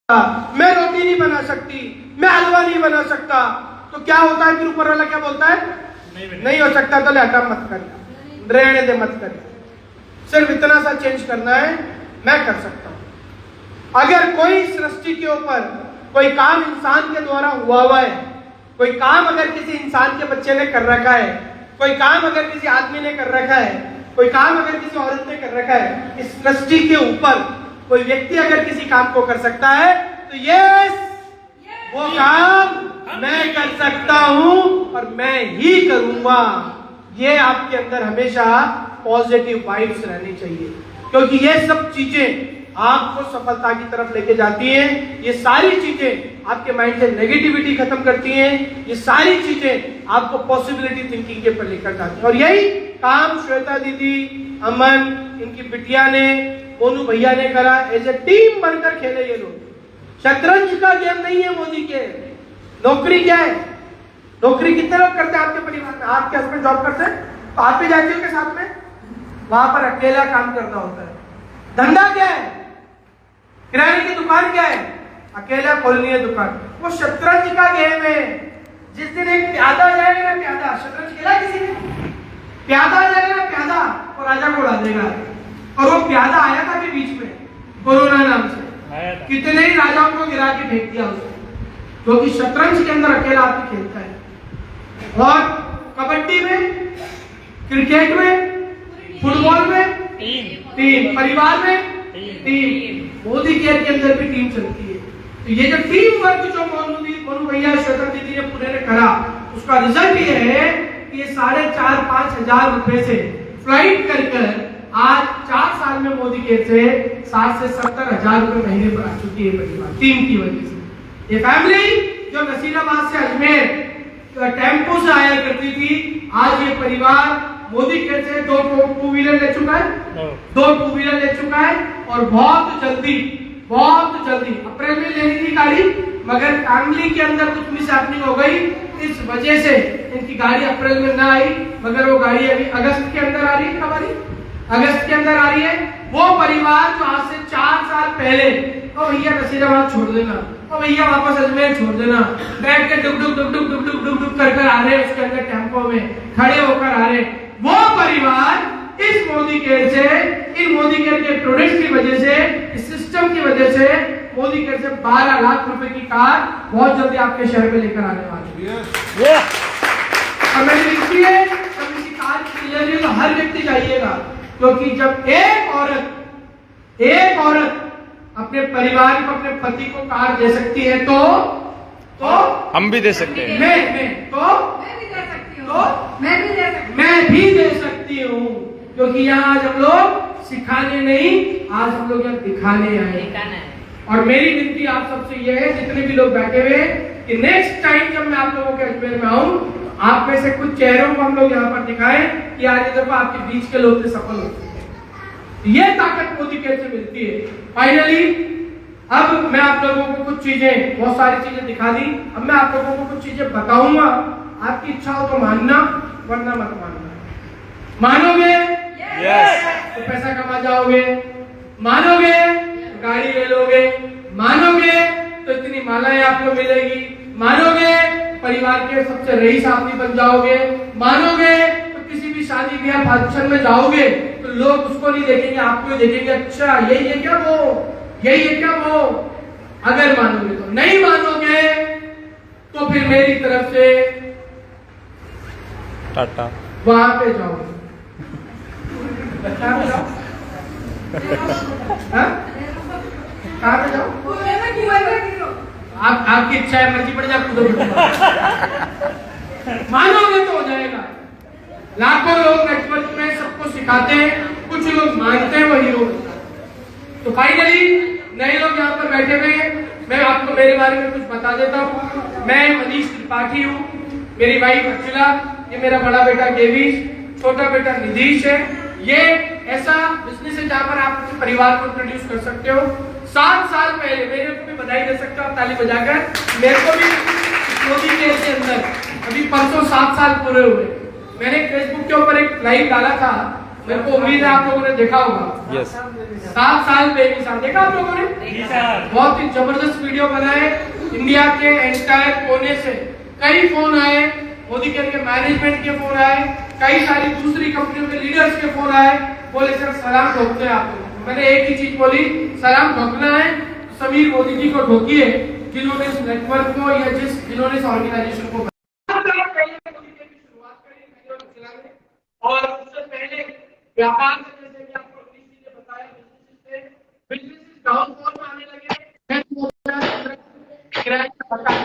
मैं रोटी नहीं बना सकती, मैं हलवा नहीं बना सकता, तो क्या होता है? फिर ऊपर वाला क्या बोलता है? नहीं हो सकता तो लेटा मत कर, रहने दे, मत कर। सिर्फ इतना सा चेंज करना है, मैं कर सकता हूं। अगर कोई सृष्टि के ऊपर कोई काम इंसान के द्वारा हुआ है, कोई काम अगर किसी इंसान के बच्चे ने कर रखा है, कोई काम अगर किसी आदमी ने कर रखा है, कोई काम अगर किसी औरत ने कर रखा है, इस सृष्टि के ऊपर कोई व्यक्ति अगर किसी काम को कर सकता है, तो यस, वो काम मैं कर सकता हूं और मैं ही करूंगा। ये आपके अंदर हमेशा पॉजिटिव वाइब्स रहनी चाहिए, क्योंकि ये सब चीजें आपको सफलता की तरफ लेके जाती हैं। ये सारी चीजें आपके माइंड से नेगेटिविटी खत्म करती हैं। ये सारी चीजें आपको पॉसिबिलिटी थिंकिंग के ऊपर लेकर जाती हैं। और यही काम श्वेता दीदी, अमन, इनकी बिटिया ने, मोनू भैया ने करा। एज ए टीम बनकर खेले ये लोग। शतरंज का गेम नहीं है मोदी के। नौकरी क्या है? नौकरी कितने लोग करते हैं आपके परिवार में? आपके हस्बैंड जॉब करते हैं तो आप भी जाती हो के साथ में? वहां पर अकेला काम करना होता है। धंधा क्या है? किराने की दुकान क्या है? अकेला खोलनी है दुकान। वो शतरंज का गेम है। जिस दिन एक प्यादा जाएगा ना, प्यादा, शतरंज खेला किसी ने? प्यादा जाएगा ना, प्यादा, और राजा को उड़ा देगा। और वो प्यादा आया था अभी बीच में कोरोना नाम से, कितने ही राजाओं को गिरा के फेंक दिया उसने, क्योंकि शतरंज के अंदर अकेला आदमी खेलता है। और कबड्डी में, क्रिकेट में, फुटबॉल में टीम, परिवार में टीम। मोदी केयर के अंदर भी टीम चलती है। तो ये जो टीम वर्क जो मोनू भैया, श्वेता दीदी ने पूरे ने करा, उसका रिजल्ट ये है कि 4,500-5 हजार रुपए से फ्लाइट कर आज 4 साल में मोदी केयर से 60 से 70 हजार रुपए महीने पर आ चुकी है परिवार, टीम की वजह से। ये फैमिली जो नसीराबाद से अजमेर टेम्पो से आया करती थी, आज ये परिवार मोदी केयर से 2 टू व्हीलर ले चुका है, 2 टू व्हीलर ले चुका है। और बहुत जल्दी अप्रैल में लेनी थी गाड़ी, मगर फैमिली के अंदर कुछ मिसहैपनिंग हो गई, इस वजह से इनकी गाड़ी अप्रैल में ना आई, मगर वो गाड़ी अभी अगस्त के अंदर आ रही है। कब आ रही? अगस्त के अंदर आ रही है। वो परिवार जो आज से 4 साल पहले, तो भैया नसीराबाद छोड़ देना, तो भैया वापस अजमेर छोड़ देना, बैठ के डुक कर आ रहे, उसके अंदर टेम्पो में खड़े होकर आ रहे, वो परिवार इस मोदी केयर से, इन मोदी केयर के प्रोडक्ट की वजह से, इस सिस्टम की वजह से, मोदी केयर से 12 लाख रुपए की कार बहुत जल्दी आपके शहर में लेकर आने वाली है। और मैंने इसलिए जब किसी कार की डिलीवरी तो हर व्यक्ति जाइएगा, क्योंकि जब एक औरत अपने परिवार को, अपने पति को कार दे सकती है, तो हम भी दे सकते हैं। मैं भी दे सकती हूँ, क्योंकि यहाँ आज हम लोग सिखाने नहीं, आज हम लोग यहाँ दिखाने आए। और मेरी विनती आप सबसे यह है, जितने भी लोग बैठे हुए, कि नेक्स्ट टाइम जब मैं आप लोगों के अजमेर में आऊं, आप में से कुछ चेहरों को हम लोग यहाँ पर दिखाएं कि आज दफा आपके बीच के लोग सफल हो सकते हैं। ये ताकत मोदी केयर से मिलती है। फाइनली अब मैं आप लोगों को कुछ चीजें, बहुत सारी चीजें दिखा दी, अब मैं आप लोगों को कुछ चीजें बताऊंगा। आपकी इच्छा हो तो मानना, वरना मत मानना। मानोगे तो पैसा कमा जाओगे, मानोगे तो गाड़ी ले लोगे, मानोगे तो इतनी मालाएं आपको मिलेगी, मानोगे परिवार के सबसे रईस आदमी बन जाओगे, मानोगे तो किसी भी शादी ब्याह फंक्शन में जाओगे तो लोग उसको नहीं देखेंगे, आपको ही देखेंगे, अच्छा यही है क्या वो, यही है क्या वो। अगर मानोगे तो, नहीं मानोगे तो फिर मेरी तरफ से टाटा, वहां पे जाओगे। कहाँ पे जाओ? कहाँ पे जाओ? आपकी इच्छा है, मर्जी पड़ जाए, कूदो। मानोगे तो हो जाएगा। लाखों लोग नेटवर्क में सबको सिखाते हैं, कुछ लोग मानते हैं, वो हीरो बनता है। तो फाइनली नए लोग यहाँ पर बैठे हुए हैं, मैं आपको मेरे बारे में कुछ बता देता हूँ। मैं मनीष त्रिपाठी हूँ, मेरी वाइफ अर्चना, ये मेरा बड़ा बेटा केवीश, छोटा बेटा निधीश है। ये ऐसा बिजनेस है जहाँ पर आप अपने परिवार को इंट्रोड्यूस कर सकते हो। 7 साल पहले, मेरे को भी बधाई दे सकते हो आप ताली बजाकर, मेरे को भी मोदी केयर के अंदर अभी परसों 7 साल पूरे हुए। मैंने फेसबुक के ऊपर एक लाइव डाला था, मेरे को उम्मीद है आप लोगों ने देखा होगा। यस 7 साल बेमिसाल देखा आप लोगों ने। बहुत ही जबरदस्त वीडियो बनाए, इंडिया के एंटायर कोने से कई फोन आए, मोदी केयर के मैनेजमेंट के फोन आए, कई सारी दूसरी कंपनियों के लीडर्स के फोन आए, बोले सर सलाम ठोकते हैं आप लोग। मैंने एक ही चीज बोली, सलाम ठोकना है समीर मोदी जी को ठोकिए, जिन्होंने इस नेटवर्क को या जिन्होंने इस ऑर्गेनाइजेशन को और उससे पहले व्यापार से, जैसे कि आपको नीति ने बताया, बिजनेस डाउनफॉल में आने लगे, किराए का मकान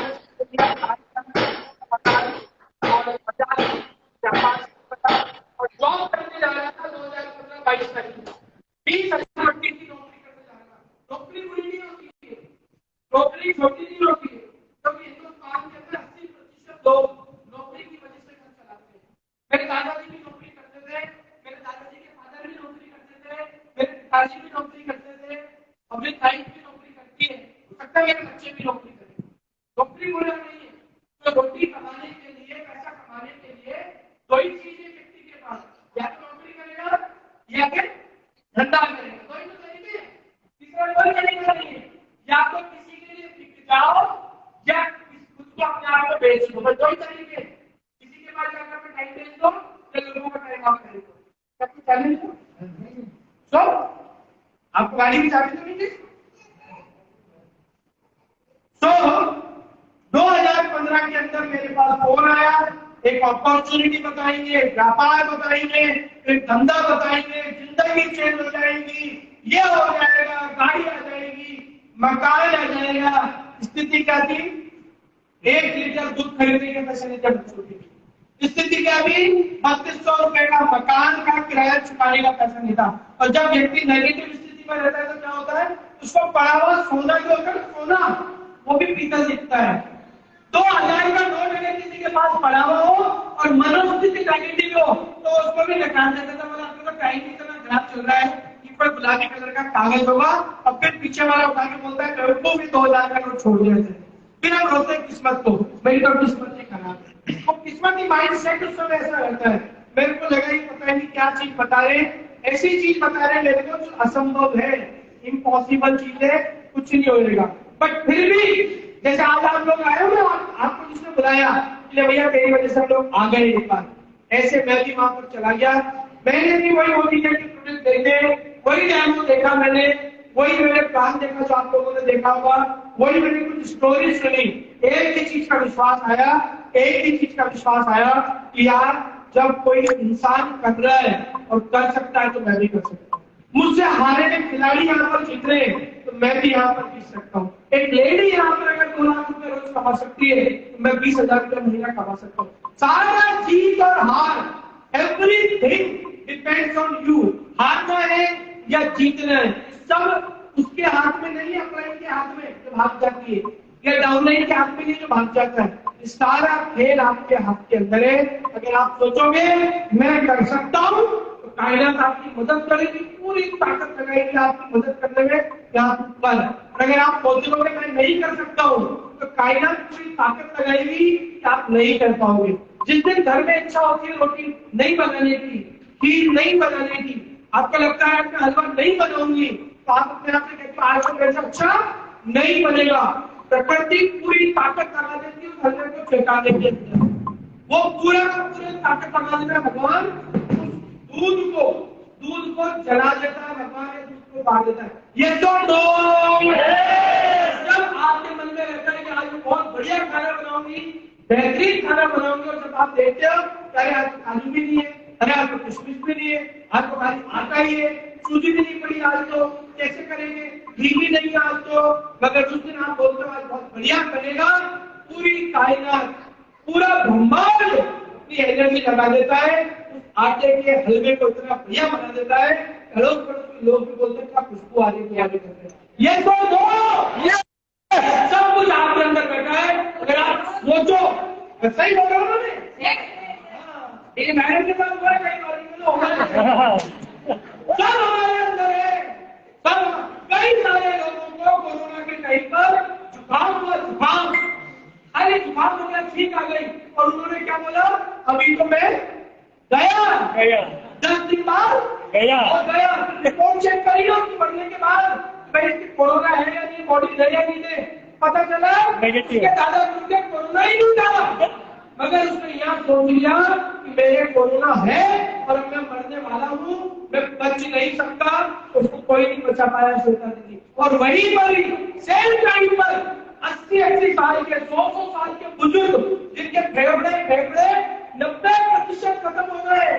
और जॉब करने जा रहा था 2015-22 तक 20,000 की नौकरी करने जा रहा था। नौकरी बुरी नहीं होती है, नौकरी छोटी नहीं होती है, क्योंकि हिंदुस्तान के अंदर 80% लोग नौकरी की वजह से घर चलाते हैं। मेरे दादाजी भी नौकरी करते थे, मेरे दादाजी के फादर भी नौकरी करते थे, मेरे पिताजी भी नौकरी करते थे, और मेरी ताई भी नौकरी करती है, हो सकता है मेरे बच्चे भी नौकरी करें। नौकरी बुरा नहीं है, तो रोटी कमाने के लिए, पैसा कमाने के लिए दो ही चीजें व्यक्ति के पास, या तो नौकरी करेगा या फिर धंधा करेगा, दो ही तो तरीके हैं, तीसरा कोई तरीका नहीं है। या तो किसी के लिए बिक जाओ या खुद को अपने आप को बेच दो, बस दो ही तरीके। किसी के पास जाकर अपना टाइम बेच दो या लोगों का टाइम आप खरीद दो, क्या कुछ चैलेंज हो? तो आपको गाड़ी की चाबी तो नहीं थी। 2015 के अंदर मेरे पास फोन आया, एक अपॉर्चुनिटी बताएंगे, व्यापार बताएंगे, एक धंधा बताएंगे, जिंदगी चेंज हो जाएगी, ये हो जाएगा, गाड़ी आ जाएगी, मकान आ जाएगा। स्थिति क्या थी? 1 लीटर दूध खरीदने के पैसे नहीं थे। स्थिति क्या थी? 3200 रुपए का मकान का किराया चुकाने का पैसा नहीं था। और जब व्यक्ति नेगेटिव स्थिति में रहता है तो क्या होता है? उसको पड़ा हुआ सोना जो होता है, सोना वो भी पीतल दिखता है। 2000 का नोट अगर किसी के पास पड़ा हुआ हो और मनोस्थिति नेगेटिव हो तो उसको भी निकाल देता था। मतलब आपका टाइम इतना खराब चल रहा है कि पर गुलाबी कलर का कागज होगा और फिर पीछे वाला उठा के बोलता है को भी 2000 का नोट छोड़ दिया थे। फिर हम रोते किस्मत को, मेरी तो किस्मत ही खराब है। तो किस्मत की माइंड सेट उस समय ऐसा रहता है। मेरे को लगा ही पता नहीं क्या चीज बता रहे, ऐसी चीज बता रहे मेरे को जो असंभव है, इम्पॉसिबल चीज है, कुछ नहीं होगा। बट फिर भी जैसे आज आप लोग आए हो ना, आपको जिसने बुलाया कि भैया मेरी वजह से हम लोग आ गए एक बार, ऐसे मैं भी वहां पर चला गया। मैंने भी वही मोदी के प्रोडक्ट देखे, वही डेमो देखा, मैंने वही मैंने प्लान देखा जो आप लोगों ने देखा होगा, वही मैंने कुछ स्टोरी सुनी। एक ही चीज का विश्वास आया, एक ही चीज का विश्वास आया कि यार जब कोई इंसान कर रहा है और कर सकता है तो मैं भी कर सकता हूँ। मुझसे हारे के खिलाड़ी यहाँ पर जीत रहे हैं तो मैं भी यहाँ पर जीत सकता हूँ। एक लेडी यहाँ पर अगर 2 लाख रुपए रोज कमा सकती है तो मैं 20,000 रुपए महीना कमा सकता हूँ। सारा जीत और हार, एवरीथिंग डिपेंड्स ऑन यू। हारना है या जीतना है सब उसके हाथ में नहीं है, अपलाइन के हाथ में जो भाग जाती है, या डाउनलाइन के हाथ में नहीं जो भाग जाता है। सारा खेल आपके हाथ के अंदर है। अगर आप सोचोगे मैं कर सकता हूँ तो कायनात आपकी मदद करेगी, पूरी ताकत लगाएगी आपकी मदद करने में यहाँ पर। अगर आप सोचोगे मैं नहीं कर सकता हूँ तो कायनात पूरी ताकत लगाएगी कि आप नहीं कर पाओगे। जिस दिन घर में इच्छा होती है रोटी नहीं बनाने की, खीर नहीं बनाने की, आपको लगता है मैं हलवा नहीं बनाऊंगी तो आप अपने आप से कहते हो आज तो मेरे से अच्छा नहीं बनेगा। प्रकृति पूरी ताकत लगा देती है उस हलवे को छिड़काने के अंदर, वो पूरा ताकत लगा देता है भगवान। दूध को जला देता है भगवान, दूध को बांध देता है। ये तो जब आपके मन में रहता है कि आज मैं बहुत बढ़िया खाना बनाऊंगी, बेहतरीन खाना बनाऊंगी, और जब आप देखते हो अरे आज तो काजू भी नहीं है, अरे आज तो किशमिश भी नहीं है, आज तो खाली आटा ही है, सूजी भी नहीं पड़ी आज तो, कैसे करेंगे, घी भी नहीं आज तो। मगर उस दिन आप बोलते हो आज बहुत बढ़िया बनेगा, पूरी कायनात पूरा ब्रह्मांड अपनी एनर्जी लगा देता है उस आटे के हलवे को, इतना बढ़िया बना देता है। अड़ोस पड़ोस के लोग भी बोलते हैं क्या खुशबू आ रही है, करते हैं। ये तो दो सब कुछ आपके अंदर बैठा है। अगर आप सोचो, सही बोल रहा हूँ ना मैं, मैरिज के साथ हुआ कई बार सब हमारे अंदर है। सब कई सारे लोगों को कोरोना के टाइम पर जुकाम हुआ, जुकाम, अरे जुकाम हो गया, ठीक आ गई, और उन्होंने क्या बोला, अभी तो मैं गया 10 दिन बाद गया और गया, रिपोर्ट चेक करी उसकी बढ़ने के बाद भाई इसकी कोरोना है या नहीं, बॉडी दे या नहीं दे, पता चला नेगेटिव। उसके दादाजी के कोरोना ही नहीं था, मगर उसने यहाँ सोच लिया कि मेरे कोरोना है और मैं मरने वाला हूँ, मैं बच नहीं सकता, उसको कोई नहीं बचा पाया श्वेता दीदी। और वहीं पर ही सेम टाइम पर 80-80 साल के 100-100 साल के बुजुर्ग जिनके फेफड़े 90% खत्म हो गए,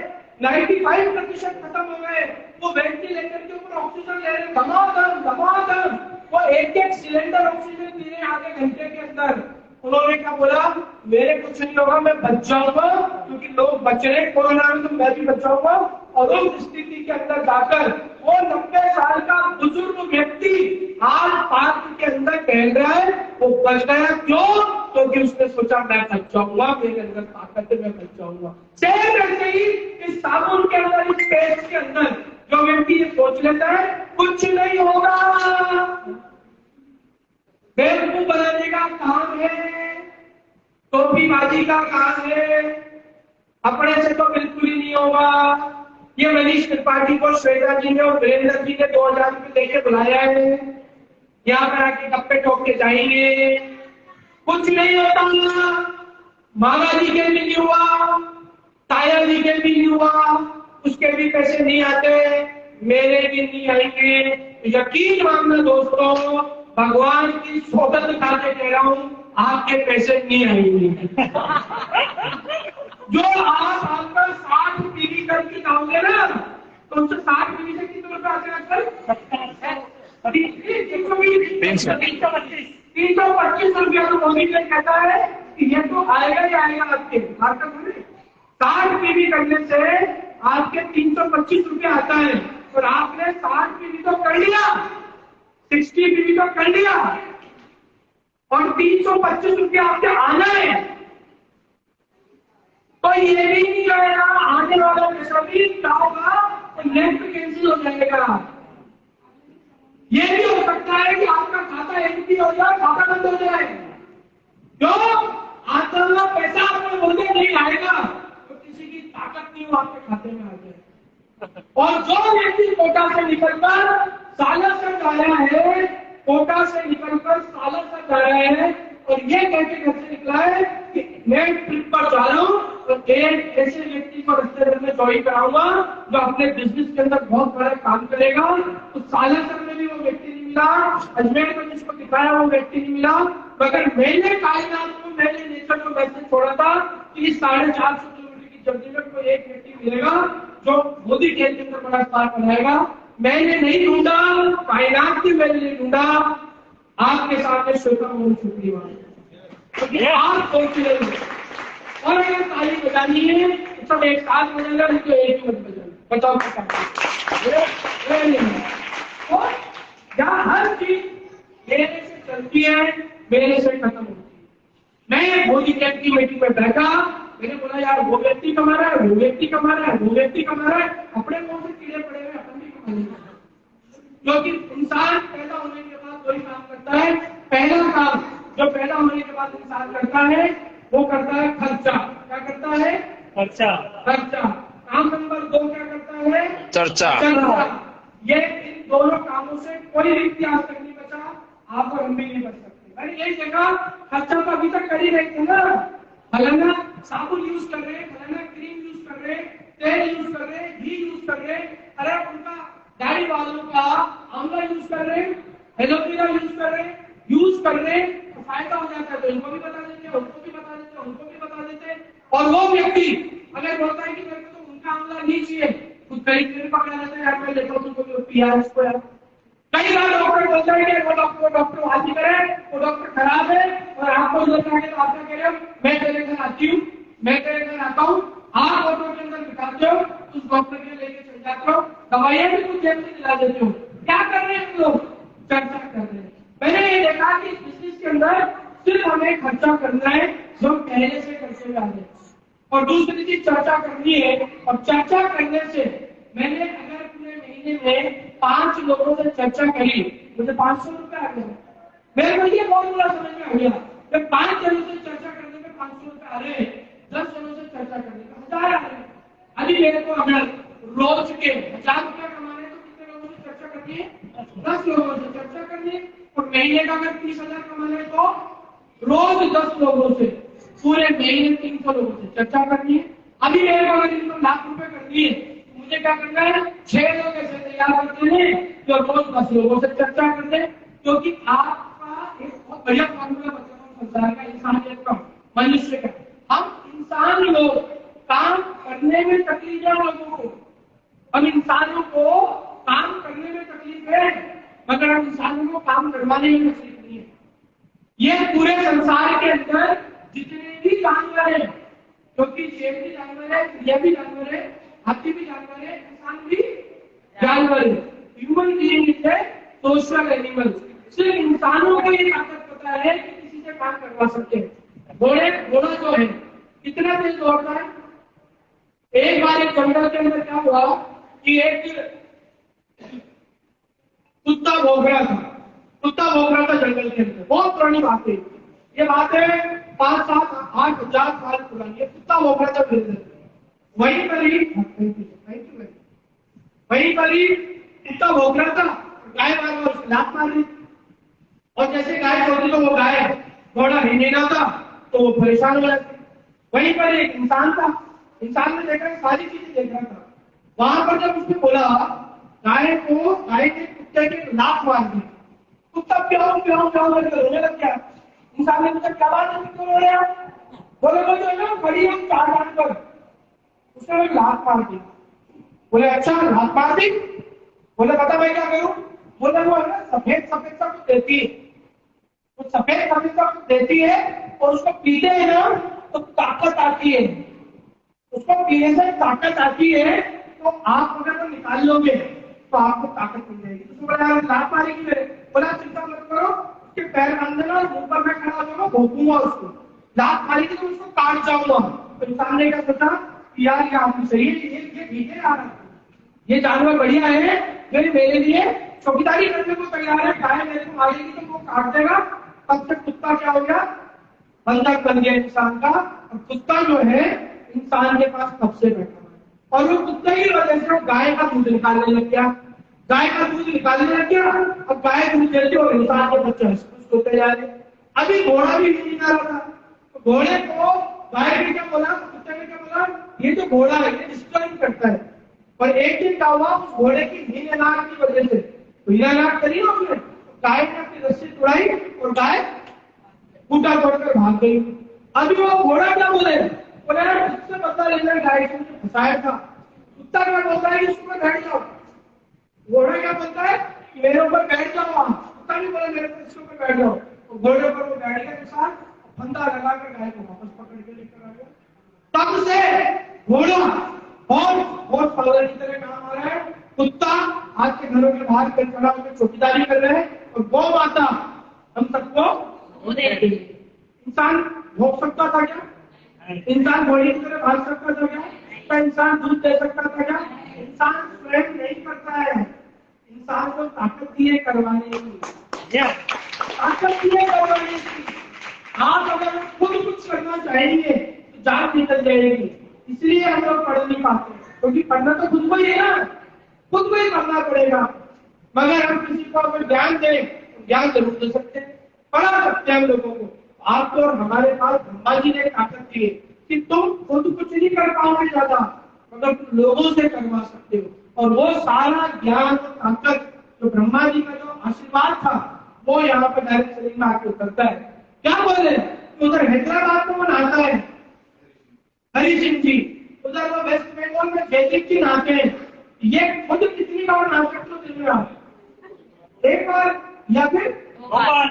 95% खत्म हो गए, वो वेंटिलेटर के ऊपर ऑक्सीजन ले रहे, धमाधम वो एक सिलेंडर ऑक्सीजन पी रहे आधे घंटे के अंदर। उन्होंने क्या बोला, मेरे कुछ नहीं होगा, मैं बच जाऊंगा, क्योंकि लोग बच रहे कोरोना में तो मैं भी बच जाऊंगा। और उस स्थिति के अंदर जाकर वो 90 साल का बुजुर्ग व्यक्ति आज पार्क के अंदर टहल रहा है, वो बच गया। क्यों? क्योंकि उसने सोचा मैं बच जाऊंगा, मेरे अंदर ताकत है, मैं बच जाऊंगा। सेम ऐसे ही इस साबुन के अंदर, इस पेस्ट के अंदर जो व्यक्ति ये सोच लेता है कुछ नहीं होगा, बेवकूफ बनाने का काम है, टोपीबाजी का काम है, अपने से तो बिल्कुल ही नहीं होगा। ये मनीष त्रिपाठी को श्वेता जी ने और वीरेंद्र जी ने 2000 रुपये देके बुलाया है, यहाँ पर आके गप्पे ठोक के जाएंगे, कुछ नहीं होता। मामा जी के भी नहीं हुआ, ताया जी के भी नहीं हुआ, उसके भी पैसे नहीं आते, मेरे भी नहीं आएंगे। यकीन मानना दोस्तों, भगवान की सोगंद खा के कह रहा हूं, आपके पैसे नहीं आएंगे। जो आप आकर 60 पीवी करके जाओगे ना, तो उससे 60 पीवी से कितने रुपए आते हैं आजकल? 325 रुपया। तो मोदी ने कहता है कि ये तो आएगा ही आएगा आपके भारत में। 60 पीवी करने से आपके 325 रुपया आता है, और आपने 60 पीवी तो कर लिया, 60 पीवी तो कर लिया, और 325 रुपया आपके आना है। तो ये भी नहीं आएगा, आने वाला पैसा भी क्या होगा, तो नेट कैंसिल हो जाएगा। ये भी हो सकता है कि आपका खाता एमटी हो जाए, खाता बंद हो जाए। क्यों? आता हुआ पैसा आपको बोलते नहीं आएगा, तो किसी की ताकत नहीं हो आपके खाते में आ जाए। और जो व्यक्ति कोटा से निकलकर सालासर जा रहा है, कोटा से निकलकर सालासर जा रहा है, और ये कहके घर से निकला है कि मैं ट्रिप पर जा रहा हूँ, तो एक ऐसे व्यक्ति को रस्ते में ज्वाइन कराऊंगा जो अपने बिजनेस के अंदर बहुत बड़ा काम करेगा। तो सालासर में भी वो व्यक्ति नहीं मिला, अजमेर में जिसको दिखाया वो व्यक्ति नहीं मिला, मगर मैंने कायनात को, मैंने नेचर को मैसेज छोड़ा था कि 450 किलोमीटर की जर्नी में कोई एक व्यक्ति मिलेगा जो मोदी खेल के अंदर बड़ा स्टार बनाएगा। मैंने नहीं ढूंढा, कायनात की मैंने नहीं ढूंढा, आपके सामने श्वेता मोहन शुक्रिया, क्योंकि आप सोच रहे हो। और अगर ताली बजानी है तो सब एक साथ बजाना, नहीं तो एक ही मत बजाना। बताओ तो यहाँ हर चीज मेरे से चलती है, मेरे से खत्म होती है। मैं मोदी कैंप की मीटिंग में बैठा, मैंने बोला यार वो व्यक्ति कमा रहा है, वो व्यक्ति कमा रहा है, वो व्यक्ति कमा रहा है, अपने कौन से कीड़े पड़े हुए, अपन भी कमा लेंगे। क्योंकि इंसान पैदा होने के बाद कोई काम करता है, पहला काम जो पैदा होने के बाद इंसान करता है वो करता है खर्चा। क्या करता है? खर्चा। काम नंबर 2 क्या करता है? चर्चा। ये इन दोनों कामों से कोई व्यक्ति आज तक नहीं बचा, आप और हम भी नहीं बच सकते। मैंने यही देखा, खर्चा तो अभी तक कर ही रहे थे ना, फलाना साबुन यूज कर रहे, फलाना क्रीम यूज कर रहे, तेल यूज कर रहे, घी यूज कर रहे, अरे उनका गाड़ी वालों का आंवला यूज कर रहे, एलोवेरा यूज कर रहे, तो फायदा हो जाता है। तो इनको भी बता देते, उनको भी बता देते, उनको भी बता देते। और वो व्यक्ति अगर बोलता है कि मेरे को तो उनका आंवला नहीं चाहिए, खुद खरीद पकड़ा जाता है, यार मैं लेता हूँ तुमको पिया इसको यार। कई बार डॉक्टर बोलता है कि वो डॉक्टर हाजिर है, वो डॉक्टर खराब है, और आपको उधर जाके तो आपका कह रहे हो मैं तेरे घर आती हूँ, मैं तेरे घर आता हूँ, आप ऑटो के अंदर बिठाते हो, उस डॉक्टर के लेके चल जाते हो, दवाइयां भी कुछ जेब से दिला देते हो। क्या कर रहे हैं लोग? चर्चा कर रहे हैं। मैंने ये देखा कि बिजनेस के अंदर सिर्फ हमें खर्चा करना है जो हम पहले से करते हुए आ रहे हैं, और दूसरी चीज चर्चा करनी है। और चर्चा करने से मैंने अगर पूरे महीने में 5 लोगों से चर्चा करी, मुझे 500 रुपए आ गए। मेरे को ये बहुत बुरा समझ में आ गया, 5 जनों से चर्चा करने में 500 रुपए आ रहे हैं, 10 जनों से चर्चा करने में 1000 आ रहे हैं। अभी मेरे को अगर रोज के 1000 रुपया कमाने तो कितने लोगों से चर्चा करनी है? 10 लोगों से चर्चा करनी है। और महीने का अगर 30,000 कमाने तो रोज 10 लोगों से, पूरे महीने 300 लोगों से चर्चा करनी है। अभी मेरे को अगर इनको लाख रुपए करनी है, मुझे क्या करना है? 6 लोग ऐसे तैयार करते हैं जो रोज 10 लोगों से चर्चा करते हैं, क्योंकि आपका एक बहुत बढ़िया फॉर्मूला बच्चा संसार का, इंसानियत का, मनुष्य का। हम इंसान लोग काम करने में तकलीफ है लोगों को, हम इंसानों को काम करने में तकलीफ है, मगर हम इंसानों को काम करवाने में तकलीफ नहीं है। ये पूरे संसार के अंदर जितने भी जानवर हैं, क्योंकि शेर भी जानवर है, चिड़िया भी जानवर है, हाथी भी जानवर है, इंसान भी जानवर है। Human being is a social animal. सिर्फ इंसानों को ये ताकत पता है कि किसी से काम करवा सकते हैं। घोड़ा जो है कितना तेज दौड़ता है? एक बार एक जंगल के अंदर क्या हुआ कि एक कुत्ता भौंक रहा था जंगल के अंदर। बहुत पुरानी बात है ये, बात है 5, 7, 8 हजार साल पुरानी है। कुत्ता भौंक रहा था जंगल, वहीं पर ही कुत्ता भौंक रहा था, गाय बार उसको लात मार दी। और जैसे गाय छोटी तो वो गाय, घोड़ा हिल नहीं रहा था तो वो परेशान हो जाते। वहीं पर एक इंसान था, इंसान ने देखा, सारी चीजें देख रहा था। वहां पर जब उसने बोला गाय ने कुत्ते के लात मार दी, कुत्ता प्याऊ प्याऊ प्याऊ करके रोने लग गया। इंसान ने पूछा क्या बात है, क्यों रो रहे हैं? बोले बड़ी हम 4 पर उसने लात मार दी। बोले अच्छा लात मार दी? बोले बता मैं क्या करूं? बोले वो सफेद सा कुछ देती है, तो सफेद सा कुछ देती है और उसको पीते हैं ना तो ताकत आती है, उसको पीने से ताकत आती है। तो आप अगर वो निकाल लोगे तो आपको ताकत मिल जाएगी। तो बोला लात मारेगी मेरे? बोला चिंता मत करो, उसके पैर बांध देना और मुंह पर मैं खड़ा हो जाऊंगा, भोंकूंगा उसको, लात मारेगी तो उसको काट जाऊंगा। तो इंसान ने क्या सोचा कि यार ये आदमी सही है, ये ठीक है यार, ये जानवर बढ़िया है, मेरे लिए चौकीदारी करने को तैयार है। गाय मेरे को मारेगी तो वो काट देगा। तब तक कुत्ता क्या हो गया? बंधक बन गया इंसान का। और कुत्ता जो है इंसान के पास कब से बैठा है, और वो कुत्ते की वजह से गाय का दूध निकालने लग गया। अब गाय दूध देती और इंसान के बच्चे होते जा रहे। अभी घोड़ा भी नहीं निकाल रहा था, तो घोड़े को गाय ने क्या बोला, कुत्ते ने क्या बोला, ये तो घोड़ा है, ये डिस्टर्ब करता है। और एक दिन क्या हुआ, उस घोड़े की हीन नाक की वजह से, तो हीन नाक करी ना उसने, गाय ने अपनी रस्सी तोड़ाई और गाय बूटा तोड़कर भाग गई। अभी वो घोड़ा क्या बोले, उससे पता लेना गाय से मुझे फंसाया था। कुत्ता क्या बोलता है कि उसमें बैठ जाओ, घोड़ा क्या बोलता है मेरे ऊपर बैठ जाओ। कुत्ता नहीं बोला मेरे ऊपर बैठ जाओ, तो घोड़े पर वो बैठ गया के साथ फंदा लगाकर गाय को वापस पकड़ के लेकर आ गया। तब से घोड़ा बहुत पागल की तरह काम आ रहा है। कुत्ता आज के घरों के बाहर कर खड़ा होकर चौकीदारी कर रहे हैं, और गौ माता हम सबको दे रही है। इंसान भोग सकता था क्या? इंसान घोड़े की तरह भाग सकता था क्या? तो इंसान दूध दे सकता था क्या? इंसान स्वयं नहीं करता है, इंसान को ताकत दी है करवाने की, ताकत दी है करवाने की। आप अगर खुद कुछ करना चाहेंगे तो जान निकल जाएगी। इसलिए हम लोग पढ़ नहीं पाते, क्योंकि पढ़ना तो खुद को ही है ना, खुद को ही पढ़ना पड़ेगा। मगर हम किसी को अगर ज्ञान दें तो ज्ञान जरूर दे सकते हैं, पढ़ा सकते हैं हम लोगों को। आपको और हमारे पास ब्रह्मा जी ने ताकत दी है कि तुम खुद कुछ नहीं कर पाओगे ज्यादा, मगर तुम लोगों से करवा सकते हो। और वो सारा ज्ञान और ताकत जो ब्रह्मा जी का जो आशीर्वाद था, वो यहाँ पर डायरेक्ट शरीर में आके उतरता है। क्या बोले, उधर हैदराबाद को बनाता है हरि सिंह जी, उधर वो वेस्ट बंगाल में जयदीप जी नहाते हैं। ये खुद कितनी बार नहा सकते हो दिन में आप? एक बार या फिर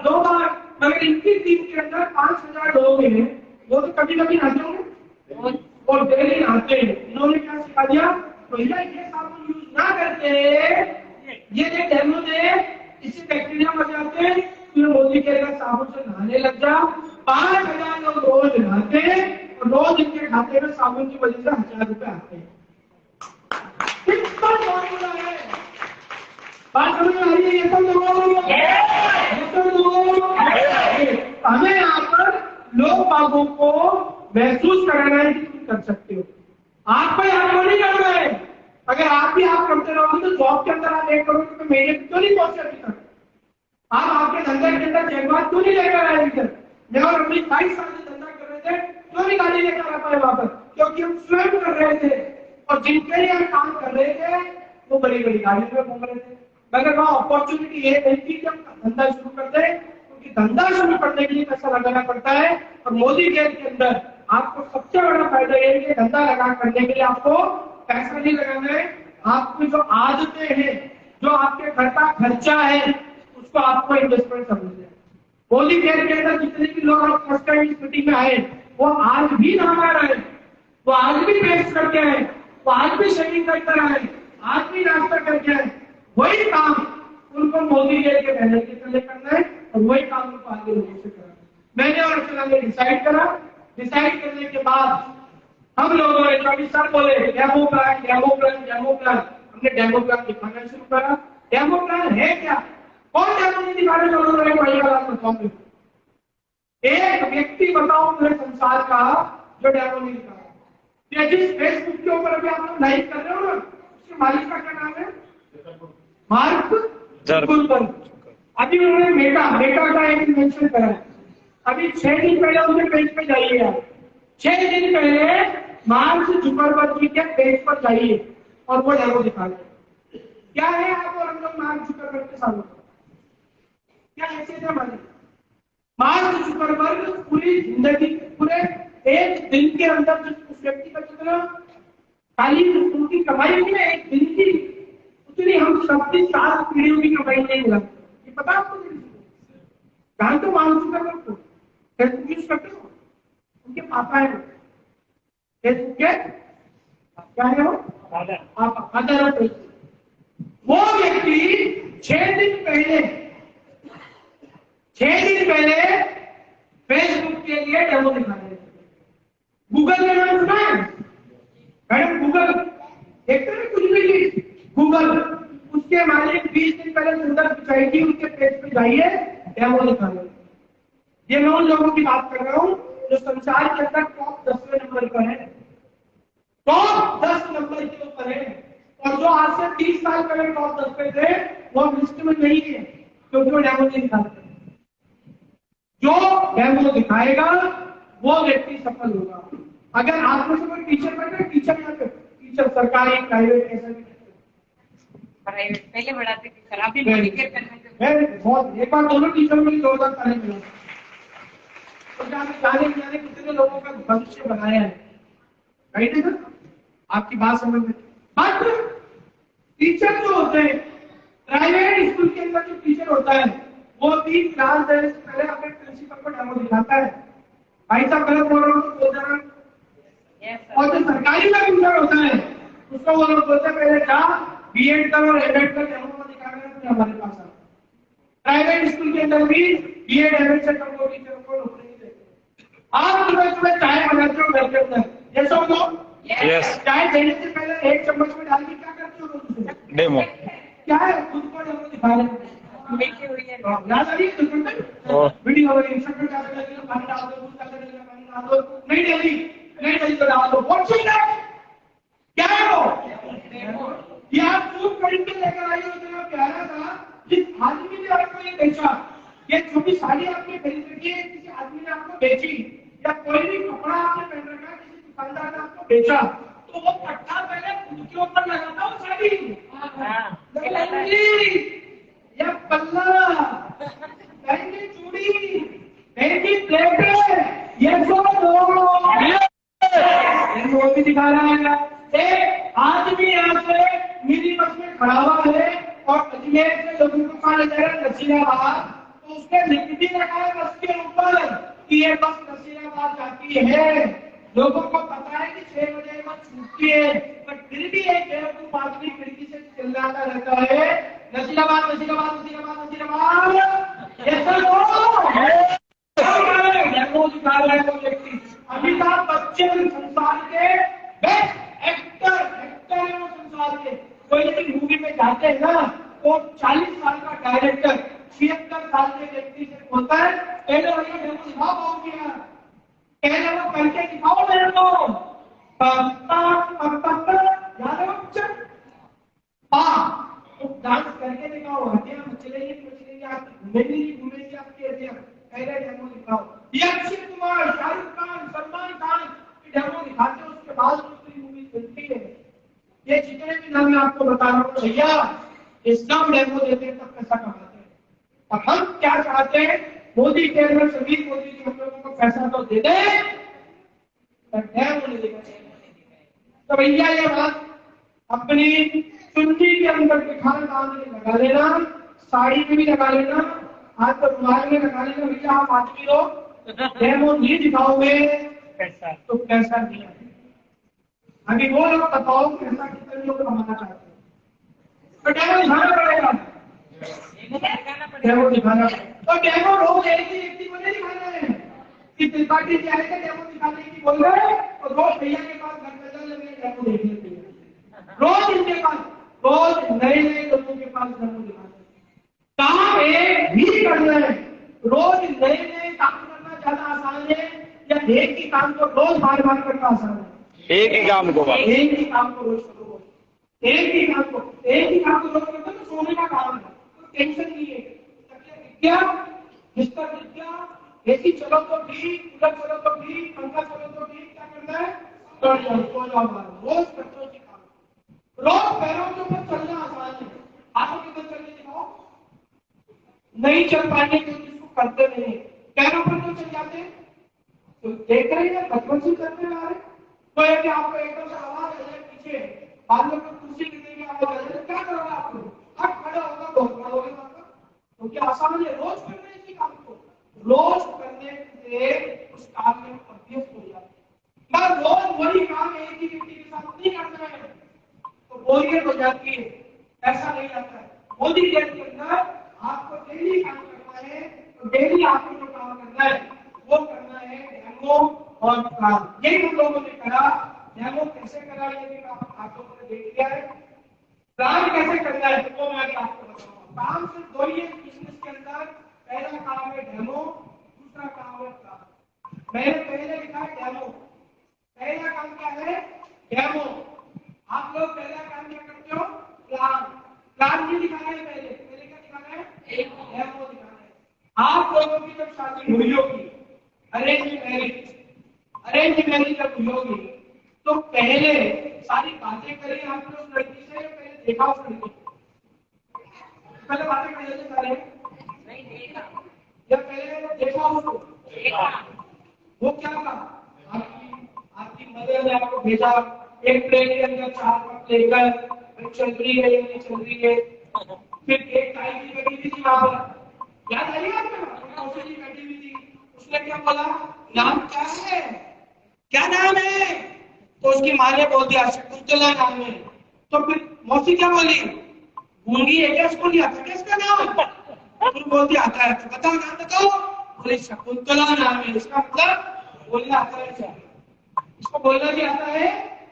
2 बार। मगर इनकी टीम के अंदर 5000 लोग हैं, वो तो कभी कभी नहाते होंगे और डेली नहाते हैं। इन्होंने क्या सिखा दिया, भैया ये साबुन यूज ना करते, ये जो डेमो दे इससे बैक्टीरिया मर जाते हैं, फिर मोदी कहेगा साबुन से नहाने लग जा। 5000 लोग रोज नहाते हैं और रोज इनके खाते में साबुन की वजह से 1000 रुपए आते हैं। कितना फॉर्मूला है, बात समझ में आ रही है? ये सब लोगों हमें यहाँ पर लोग बागों को महसूस कराना है कि तुम कर सकते हो। आपको नहीं करना है, अगर आप भी आप करते रहोगे तो जॉब के अंदर आप एक करोगे तो मेरे क्यों नहीं पहुंचे अभी तक? आप आपके धंधे के अंदर जगवाद क्यों नहीं लेकर आए अभी तक? जब हम अपनी 22 साल से धंधा कर रहे थे क्यों नहीं गाड़ी लेकर आ पाए वापस? क्योंकि हम स्वयं कर रहे थे और जिनके लिए हम काम कर रहे थे वो बड़ी बड़ी गाड़ियों में घूम रहे थे। मगर वहाँ अपॉर्चुनिटी ये नहीं थी कि हम धंधा शुरू कर दें, क्योंकि धंधा शुरू करने के लिए पैसा लगाना पड़ता है। और मोदी जेल के अंदर आपको सबसे बड़ा फायदा ये है कि धंधा लगा करने के लिए आपको पैसा नहीं लगाना है, आपकी जो आदतें हैं, जो आपके घर का खर्चा है, उसको आपको इन्वेस्टमेंट समझना है। मोदी केयर के अंदर जितने भी लोग फर्स्ट टाइम इस मीटिंग में आए वो आज भी नाम आ रहे हैं, वो आज भी टेस्ट करके आए, वो आज भी शेविंग करके आए, आज भी नाश्ता करके आए। वही काम उनको मोदी केयर के बैनर के तले करना है और वही काम उनको आगे लोगों से करना है। मैंने और अर्चना ने डिसाइड करा। डिसाइड करने के बाद हम लोगों ने कभी सर बोले demo plan demo plan demo plan, हमने डेमो प्लान दिखाना शुरू करा। डेमो प्लान है क्या? कौन डेमो नहीं दिखाने जो लोगों पहली बात बताऊंगी। एक व्यक्ति बताओ पूरे संसार का जो डेमो नहीं दिखा रहा। जिस फेसबुक के ऊपर अभी आप लोग लाइक कर रहे हो ना, उसके मालिक का क्या नाम है? Mark Zuckerberg. अभी उन्होंने मेटा का एक मेंशन करा है। अभी 6 दिन पहले उनके पेज पे जाइए आप, 6 दिन पहले मार्क जुकरबर्ग जी के पेज पर जाइए और वो डेमो दिखा रहे। क्या है आप और हम लोग मार्क जुकरबर्ग के साथ क्या ऐसे थे हमारे? मार्क जुकरबर्ग पूरी जिंदगी पूरे एक दिन के अंदर उस व्यक्ति का जितना खाली उनकी कमाई हुई है एक दिन की, उतनी हम सबकी 7 पीढ़ियों की कमाई नहीं मिला। ये पता आपको? जान तो मार्क जुकरबर्ग को फेसबुक यूज करते हो, उनके पापा है फेसबुक के क्या है वो फादर। वो व्यक्ति 6 दिन पहले फेसबुक के लिए डेमो दिखा रहे थे। गूगल में नाम सुना है मैडम? गूगल देखते हैं कुछ भी गूगल, उसके मालिक 20 दिन पहले सुंदर पिचाई की उनके पेज पे जाइए डेमो दिखा रहे। ये मैं उन लोगों की बात कर रहा हूँ जो संसार के अंदर टॉप 10वें नंबर पर है, टॉप 10 नंबर के ऊपर है। और जो आज से 30 साल पहले टॉप 10 पे थे वो लिस्ट में नहीं है क्योंकि वो डेमो नहीं दिखाते। जो डेमो दिखाएगा वो व्यक्ति सफल होगा। अगर आप में से कोई टीचर बने, टीचर सरकारी प्राइवेट कैसा भी प्राइवेट पहले बढ़ाते थे सर, अभी मेडिकेयर करने बहुत एक बार दोनों टीचर में 2000 तारीख मिला तो जाने कितने लोगों का भविष्य बनाया है, राइट है सर? आपकी बात समझ में। बट टीचर जो होते हैं प्राइवेट स्कूल के अंदर जो टीचर होता है वो भी क्लास देने से पहले अपने प्रिंसिपल को डेमो दिखाता है। भाई साहब गलत बोल रहा हूँ तो बोल देना। और जो सरकारी में टीचर होता है उसको वो लोग बोलते हैं पहले जा बीएड कर और एमएड कर, डेमो दिखाना तो हमारे पास आ। प्राइवेट स्कूल के अंदर भी बीएड एमएड से करके टीचर को नौकरी नहीं देते। आप सुबह चाय बनाते हो घर के अंदर, ये सब लोग चाय देने से पहले 1 चम्मच में डाल के क्या करते हो? डेमो क्या है? खुद को डेमो दिखा रहे हैं। याद आ रही है? वीडियो हो रही है, शक्कर डालने लगे, पानी डाल दो, दूध डालने लगे, पानी डाल दो, नहीं डली तो डाल दो। क्या है वो? ये आप दूध खरीद के लेकर आई हो, इतना प्यारा था। जिस आदमी ने आपको ये बेचा, ये छोटी साड़ी आपने खरीद रखी है, किसी आदमी ने आपको बेची, या कोई भी कपड़ा आपने पहन रखा है, किसी दुकानदार ने आपको बेचा, तो वो पट्टा पहले खुद के ऊपर लगाता वो साड़ी या पल्ला, पहनती चूड़ी, पहनती प्लेट, ये सब वो भी दिखा रहा है। एक आदमी यहाँ से मिनी बस में खड़ा हुआ है और अजमेर से लोगों को कहा जा रहा है नसीराबाद, तो उसने लिख भी रखा है बस के ऊपर कि ये बस नसीराबाद जाती है। लोगों को पता है कि 6 बजे बस छूटती है, पर फिर भी एक बेवकूफ आदमी खिड़की से चिल्लाता रहता है नसीराबाद नसीराबाद नसीराबाद नसीराबाद। ऐसा व्यक्ति अमिताभ बच्चन संसार के बेस्ट एक्टर है वो संसार के। कोई भी मूवी में जाते हैं ना वो 40 साल का डायरेक्टर 76 साल के व्यक्ति से बोलता है पहले भैया मेरे को दिखाओ कौन किया, पहले वो करके दिखाओ मेरे को। याद है बच्चन हाँ तो डांस करके दिखाओ, हड्डियां मचलेंगी आपकी आपकी हड्डियां, पहले डेमो दिखाओ। ये अक्षय कुमार, शाहरुख खान, सलमान खान डेमो दिखाते हैं, उसके बाद दूसरी मूवी बनती है। ये जितने भी नाम मैं आपको बता रहा हूँ भैया, ये सब डेमो देते हैं तब पैसा कमाते हैं। और हम क्या चाहते हैं, मोदी के अंदर समीर मोदी जी हम लोगों को पैसा तो दे दे, डेमो नहीं देगा। तो भैया ये बात अपनी चुन्नी के अंदर दिखाना काम लगा लेना, साड़ी में भी लगा लेना, हाथ पर रुमाल में लगा लेना। भैया आप आदमी हो, डेमो नहीं दिखाओगे तो पैसा नहीं आएगा। अभी वो लोग बताओ पैसा कितने लोग कमाना चाहते हैं, तो डेमो दिखाना पड़ेगा, डेमो दिखाना पड़ेगा। तो डेमो रोज एक ही व्यक्ति को नहीं दिखाना है कि त्रिपाठी जी आएगा डेमो दिखाने की बोल रहे हैं, और रोज भैया के पास घर पे चल लेंगे डेमो देखने के लिए। रोज इनके पास, रोज नए नए लोगों के पास डेमो दिखाना, काम एक ही करना है। रोज नए नए काम करना ज्यादा आसान है या एक ही काम को रोज बार बार करना आसान है? एक ही काम को बार, एक ही काम को रोज करो, एक ही काम को रोज करते तो सोने का काम है, तो टेंशन नहीं है। क्या मिस्टर विद्या, एसी चलो तो ठीक, कूलर चलो तो ठीक, पंखा चलो तो ठीक, क्या करना है? रोज करते हो काम, रोज पैरों के ऊपर चलना आसान है, हाथों के ऊपर चलने दिखाओ, नहीं चल पाएंगे तो इसको करते नहीं, पैरों पर तो चल जाते हैं। तो देख रहे हैं बचपन से करते आ रहे, तो ये कि आपको एकदम से आवाज आ जाए पीछे, बाद में कुर्सी गिरने की आवाज आ जाए, क्या करोगे आपको? आप खड़ा होगा, बहुत खड़ा होगा आपका, तो क्या आसान है? रोज करना है इसी काम को, रोज करने से उस काम में अभ्यस्त हो जाते हैं। मगर रोज वही काम एक ही व्यक्ति के साथ नहीं करना है तो बोरियत हो जाती है, ऐसा नहीं आता है। मोदी के अंदर आपको डेली काम करना है, तो डेली आपको जो काम करना है वो करना है डेमो और काम। यही हम लोगों ने करा। डेमो कैसे करा ये भी आप लोगों ने देख लिया है, काम कैसे करना है वो मैं भी आपको बताऊंगा। काम सिर्फ दो ही है बिजनेस के अंदर, पहला काम है डेमो, दूसरा काम है काम। मैंने पहले लिखा है डेमो, पहला काम क्या है? डेमो। आप लोग पहला काम क्या करते हो? प्लान। प्लान नहीं दिखाना है, पहले क्या दिखाना है? डेमो दिखाना है। आप लोगों की जब शादी हुई होगी, अरेंज मैरिज जब हुई होगी, तो पहले सारी बातें करें आपने उस लड़की से, पहले देखा उस लड़की को, पहले बातें कर लेते सारे, नहीं देखा, या पहले देखा उसको, वो क्या था? आपकी मदर ने आपको भेजा एक ट्रे के अंदर 4 कप लेकर, चल रही है या नहीं चल रही है, फिर एक ताई की बेटी भी थी वहां पर, याद आई आपको? मौसी जी बैठी हुई थी, उसने क्या बोला? नाम क्या है? क्या नाम है? तो उसकी माँ ने बोल दिया शकुंतला नाम है। तो फिर मौसी क्या बोली? गूंगी है क्या, उसको नहीं आता क्या इसका नाम? फिर बोलती आता है, तो बताओ नाम बताओ। बोले शकुंतला नाम है, इसका मतलब बोलना आता है, इसको बोलना भी आता है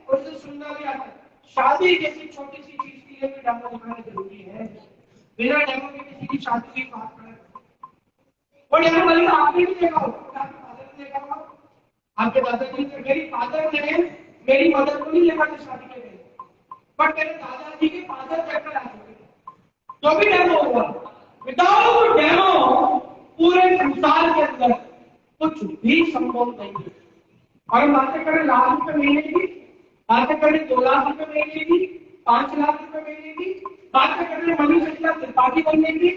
और इसे सुनना भी आता है। शादी जैसी छोटी सी चीज के लिए भी डेमो दिखाना जरूरी है, बिना डेमो के किसी की शादी की बात करें वो डेमो वाली आपने भी देखा हो, आपके फादर ने देखा हो, आपके दादाजी ने, मेरी फादर ने मेरी मदर को नहीं देखा था शादी के लिए, बट मेरे दादाजी के फादर देखकर आ चुके तो भी डेमो हुआ। विदाउट डेमो पूरे संसार के अंदर कुछ भी संभव नहीं है। और हम बातें करें लाख रुपए महीने की, बातें करें 2 लाख रुपए महीने की, 5 लाख रुपए महीने की, बातें करें मनीष सिंह त्रिपाठी बनने की,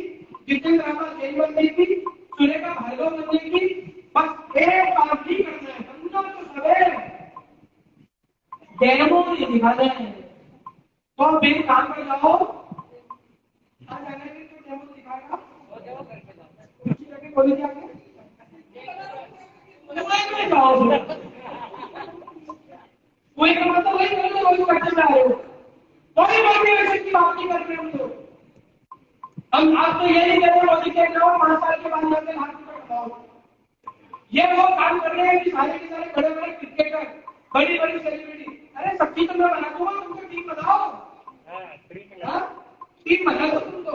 जितेंद्र राणा जेल बनने की, सुरेखा भार्गव बनने की, बस एक काम ही करना है, बनना तो सबे डेमो नहीं दिखाना है। तो आप एक काम कर जाओ, आ जाने में तो डेमो दिखाएगा, उसी जगह बोले जाके वही का मतलब वही करते जा रहे हो, कोई मोटिवेशन की बात नहीं कर रहे हम लोग। हम आप तो यही कहते हैं मोदी के जाओ 5 साल के बाद जाके लाख रुपए कमाओ। ये वो काम कर रहे हैं कि सारे के सारे बड़े बड़े क्रिकेटर, बड़ी बड़ी सेलिब्रिटी, अरे सब चीज तो मैं बना दूंगा, तुमको टीम बनाओ, टीम बना दो तुम तो,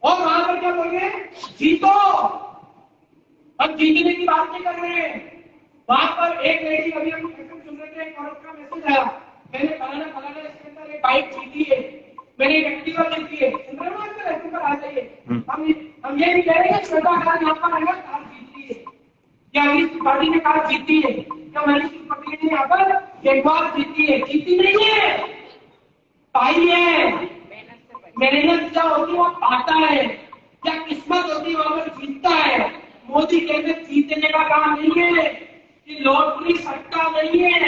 और वहां पर क्या बोल रहे हैं? जीतो। हम जीतने की बात नहीं कर रहे हैं। वहां पर एक लेडी, अभी हम सुन रहे थे, एक औरत का मैसेज आया, मैंने फलाना इसके अंदर एक बाइक जीती है, मैंने एक एक्टिवा जीती है, आ जाइए। हम ये नहीं कह रहे कि छोटा कार यहाँ पर आएगा कार जीती है, या इस गाड़ी ने कार जीती है, या मैंने पकड़ी ने यहाँ पर एक बार जीती है, जीती नहीं है, पाई है। मेहनत क्या होती है वो पाता है, या किस्मत होती है वहां पर जीतता है। मोदी कहते जीतने का काम नहीं है, ये लॉटरी सट्टा नहीं है,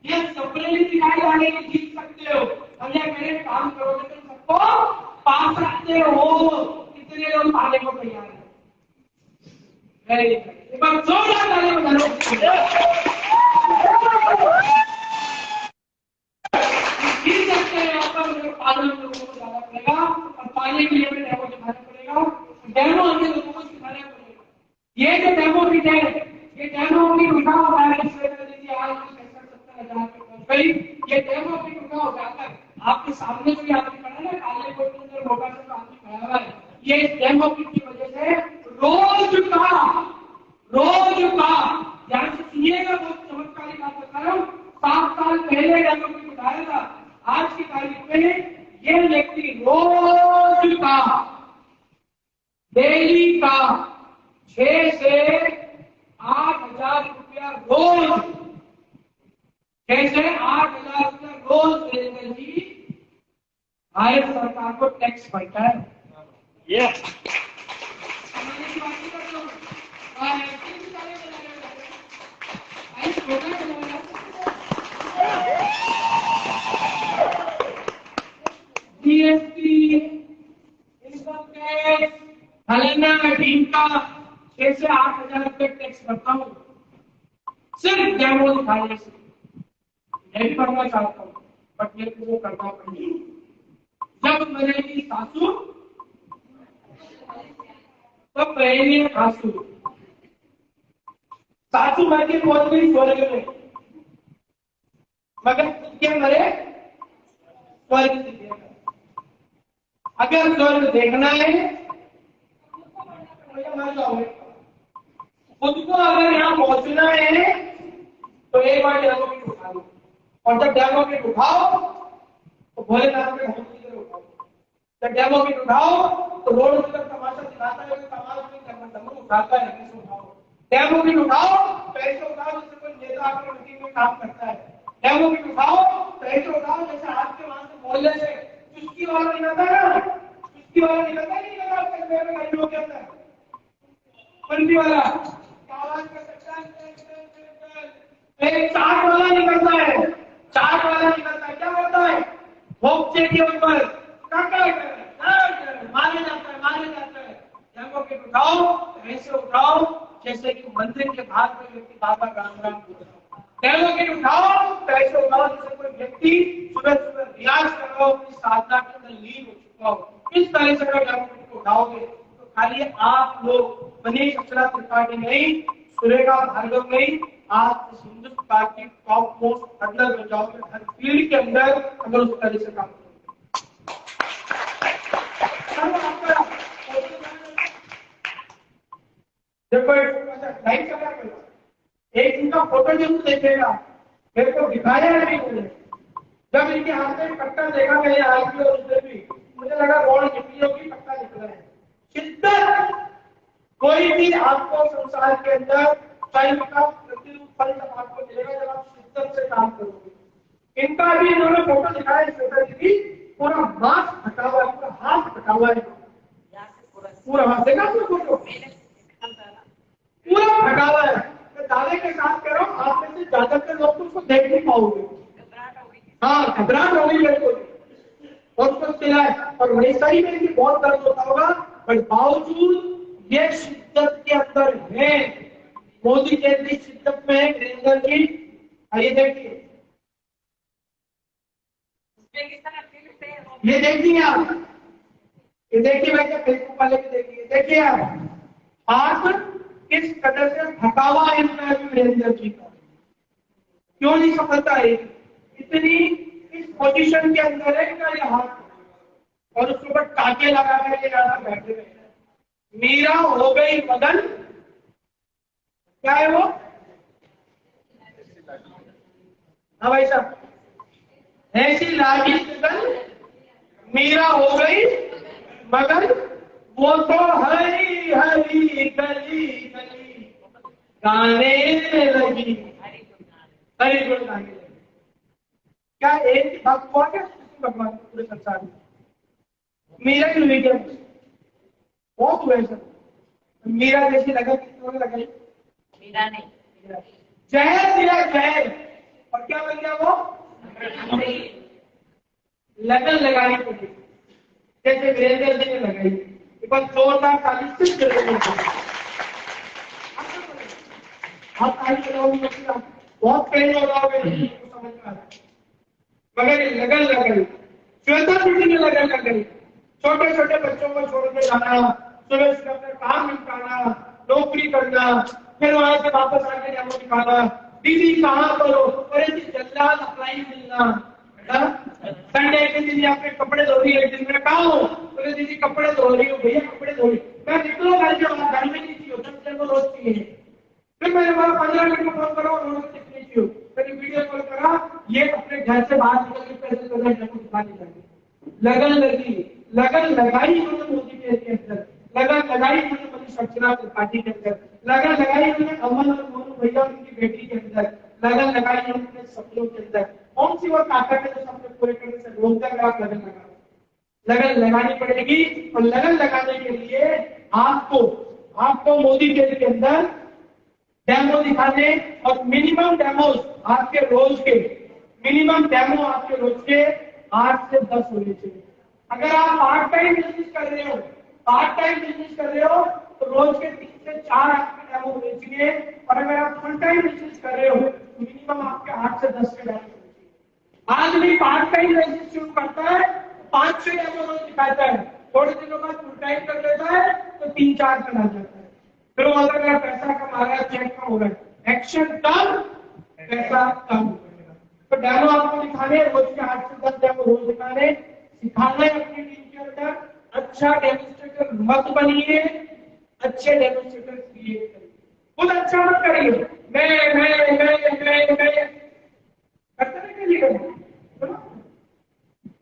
ये सपने भी दिखाई जाने की जीत सकते हो। हम ये मेरे काम करोगे तो सबको पा सकते हो। कितने लोग पाने को तैयार है? एक बार जोरदार ताली बजाओ। जीत सकते हैं यहाँ पर, मेरे पागल लोगों को जाना पड़ेगा, और पाने के लिए हमें डेमो दिखाना पड़ेगा, डेमो हमें लोगों को सिखाना पड़ेगा। ये जो डेमो भी है, ये डेमो भी रुका हुआ है, आज 70,000 भाई, ये डेमो भी रुका हो जाकर आपके सामने जो आदमी खड़ा है ना, काले कोट के अंदर मोटा सा आदमी खड़ा हुआ है, ये डेमो की वजह से रोज का ध्यान से सुनिएगा, बहुत चमत्कारी बात बता रहा हूँ। 7 साल पहले डेमो की बताया था, आज की तारीख में ये व्यक्ति रोज का, डेली का 6 से 8,000 रुपया रोज, 6 से 8,000 रुपया रोज देकर ही भारत सरकार को टैक्स भरता है। GST, income tax, Haryana team का 6 से 8,000 रुपये टैक्स भरता हूँ, सिर्फ डेमो दिखाने से। मैं भी करना चाहता हूँ, बट मेरे को वो करना पड़ेगा। जब मरेगी सासू तब रहेंगे आंसू। सासू मर के पहुंच गई स्वर्ग में, मगर क्या मरे स्वर्ग से देखा। अगर स्वर्ग देखना है तो मर जाओगे। खुद को अगर यहाँ पहुंचना है तो एक बार डेमो किट उठा लो, और जब डेमो किट उठाओ तो भोलेनाथ के हम की तरह उठाओ। जब डेमो किट उठाओ तो रोड पर तमाशा दिखाता है, तमाशा नहीं करना, डेमो उठाता है, पैसे उठाओ। डेमो किट उठाओ, पैसे उठाओ, जैसे कोई नेता आपकी मीटिंग में काम करता है। डेमो किट उठाओ, पैसे उठाओ, जैसे आपके वहां से मोहल्ले से चुस्की वाला निकलता है ना, चुस्की वाला निकलता नहीं निकलता आपके शहर में गाड़ियों के अंदर, बंदी वाला आवाज कर सकता है, एक चाट वाला निकलता है, चाट वाला निकलता है, क्या करता है? भोगचे के ऊपर मारे जाता है। डेमो किट उठाओ, पैसे उठाओ, जैसे कि मंदिर के बाहर कोई व्यक्ति बाबा राम राम बोल रहा है। डेमो किट उठाओ, पैसे उठाओ, जैसे कोई व्यक्ति सुबह सुबह रियाज कर रहा हो, अपनी साधना के अंदर लीन हो चुका हो। इस तरह से अगर डेमो किट उठाओगे तो खाली आप लोग मनीष अक्षरा त्रिपाठी नहीं, सुरेखा भार्गव नहीं, आप इस Hindustan party top most hurdle बन जाओगे हर फील्ड के अंदर, अगर उस तरह से काम करोगे। देखो एक इनका फोटो जरूर देखेगा, मेरे को दिखाया नहीं मुझे। जब इनके हाथ में पट्टा देखा मेरे हाथ में और उससे भी मुझे लगा रोड निकली होगी, पट्टा निकला है। शिद्दत, कोई भी आपको संसार के अंदर फल का प्रतिरूप फल जब आपको मिलेगा जब आप शिद्दत से काम करोगे। इनका भी इन्होंने फोटो दिखाया, भी पूरा मास्क हटा हुआ है, पूरा हाथ हटा हुआ है, पूरा हाथ देखा आपने फोटो, पूरा हटा हुआ है। मैं दावे के साथ कह रहा हूँ, आप में से ज्यादातर लोग तो उसको देख नहीं पाओगे। हाँ, घबराहट हो गई मेरे को, और उसको चिल्लाए, और वैसा ही मेरे लिए बहुत दर्द होता होगा, पर बावजूद ये शिद्दत के अंदर है। मोदी जैसी शिद्दत में है वीरेंद्र जी। आइए देखिए, ये देखिए आप, ये देखिए भैया फेसबुक वाले भी देखिए, देखिए आप किस कदर से थका हुआ है वीरेंद्र जी का। क्यों नहीं सफलता है इतनी, इस पोजीशन के अंदर है क्या ये हाथ, और उसके ऊपर टाके लगा कर बैठे हुए। मीरा हो गई मगन, क्या है वो? हाँ भाई साहब, ऐसी लागी लगन मीरा हो गई मगर वो तो हरी हरी गली गली गाने लगी, हरी गुण गाने लगी। क्या एक भक्त हुआ क्या भगवान पूरे संसार में? मीरा ही हुई क्या? बहुत हुए सब। मीरा जैसी लगन किसने लगाई? मीरा नहीं, जहर दिया जहर, और क्या बन गया वो? लगन लगानी पड़ी, जैसे वीरेंद्र जी ने लगाई। एक बार जोरदार ताली सिर्फ वीरेंद्र जी। आप ताली लगाओगे तो बहुत पेन हो रहा होगा, समझ में आ रहा है। मगर ये लगन लगाई, श्वेता दीदी ने लगन लगाई। छोटे छोटे बच्चों को छोड़ के जाना, सुबह से अपना काम निपटाना, नौकरी करना, फिर वहां से वापस आके डेमो दिखाना। दीदी कहाँ करो? अरे जी जल्लाद अप्लाई मिलना। संडे के दिन आपके कपड़े धो रही है, दिन में कहा हो? अरे दीदी कपड़े धो रही हो। भैया कपड़े धो रही, मैं निकलो घर के बाहर, घर में नहीं चाहिए, 10 दिन को रोज चाहिए। फिर मैंने बोला 15 मिनट में फोन करो, उन्होंने कितनी चाहिए? मैंने वीडियो कॉल करा, ये अपने घर से बाहर निकल के पैसे कर रहे डेमो दिखा दी जाएगी। लगन लगी, लगन लगाई उन्होंने मोदी के अंदर, लगन लगाई उन्होंने मनीष सक्सेना पार्टी के अंदर, लगन लगाई उन्होंने अमन और मोनू भैया उनकी बेटी के अंदर, लगन लगाई उन्होंने सपनों के अंदर। कौन सी वो ताकत है जो सपने पूरे करने से रोकता है? आप लगन लगा, लगन लगानी पड़ेगी। और लगन लगाने के लिए आपको मोदी के अंदर डेमो दिखाने, और मिनिमम डेमोस आपके रोज के, मिनिमम डेमो आपके रोज के 8 से 10 होने चाहिए। अगर आप पार्ट टाइम बिजनेस कर रहे हो, तो रोज के 3 से 4 आपके डेमो होने चाहिए। और अगर आप फुल टाइम बिजनेस कर रहे हो तो मिनिमम आपके 8 से 10 के डेमो होने चाहिए। आदमी पार्ट टाइम बिजनेस शुरू करता है, 5-6 डेमो रोज दिखाता है, थोड़े दिनों बाद फुल टाइम कर लेता है तो 3-4 चला जाता है। फिर वो अगर पैसा कमा रहा है, चेक कम हो रहा है, एक्शन कम, पैसा कम होगा। तो डेमो आपको दिखाने, रोज के 8 से 10 डेमो रोज दिखाने, सिखाना है अपनी टीम के अंदर। अच्छा डेमोन्स्ट्रेटर मत बनिए, अच्छे डेमोन्स्ट्रेटर क्रिएट करिए। खुद अच्छा मत करिए, मैं करते नहीं करिए।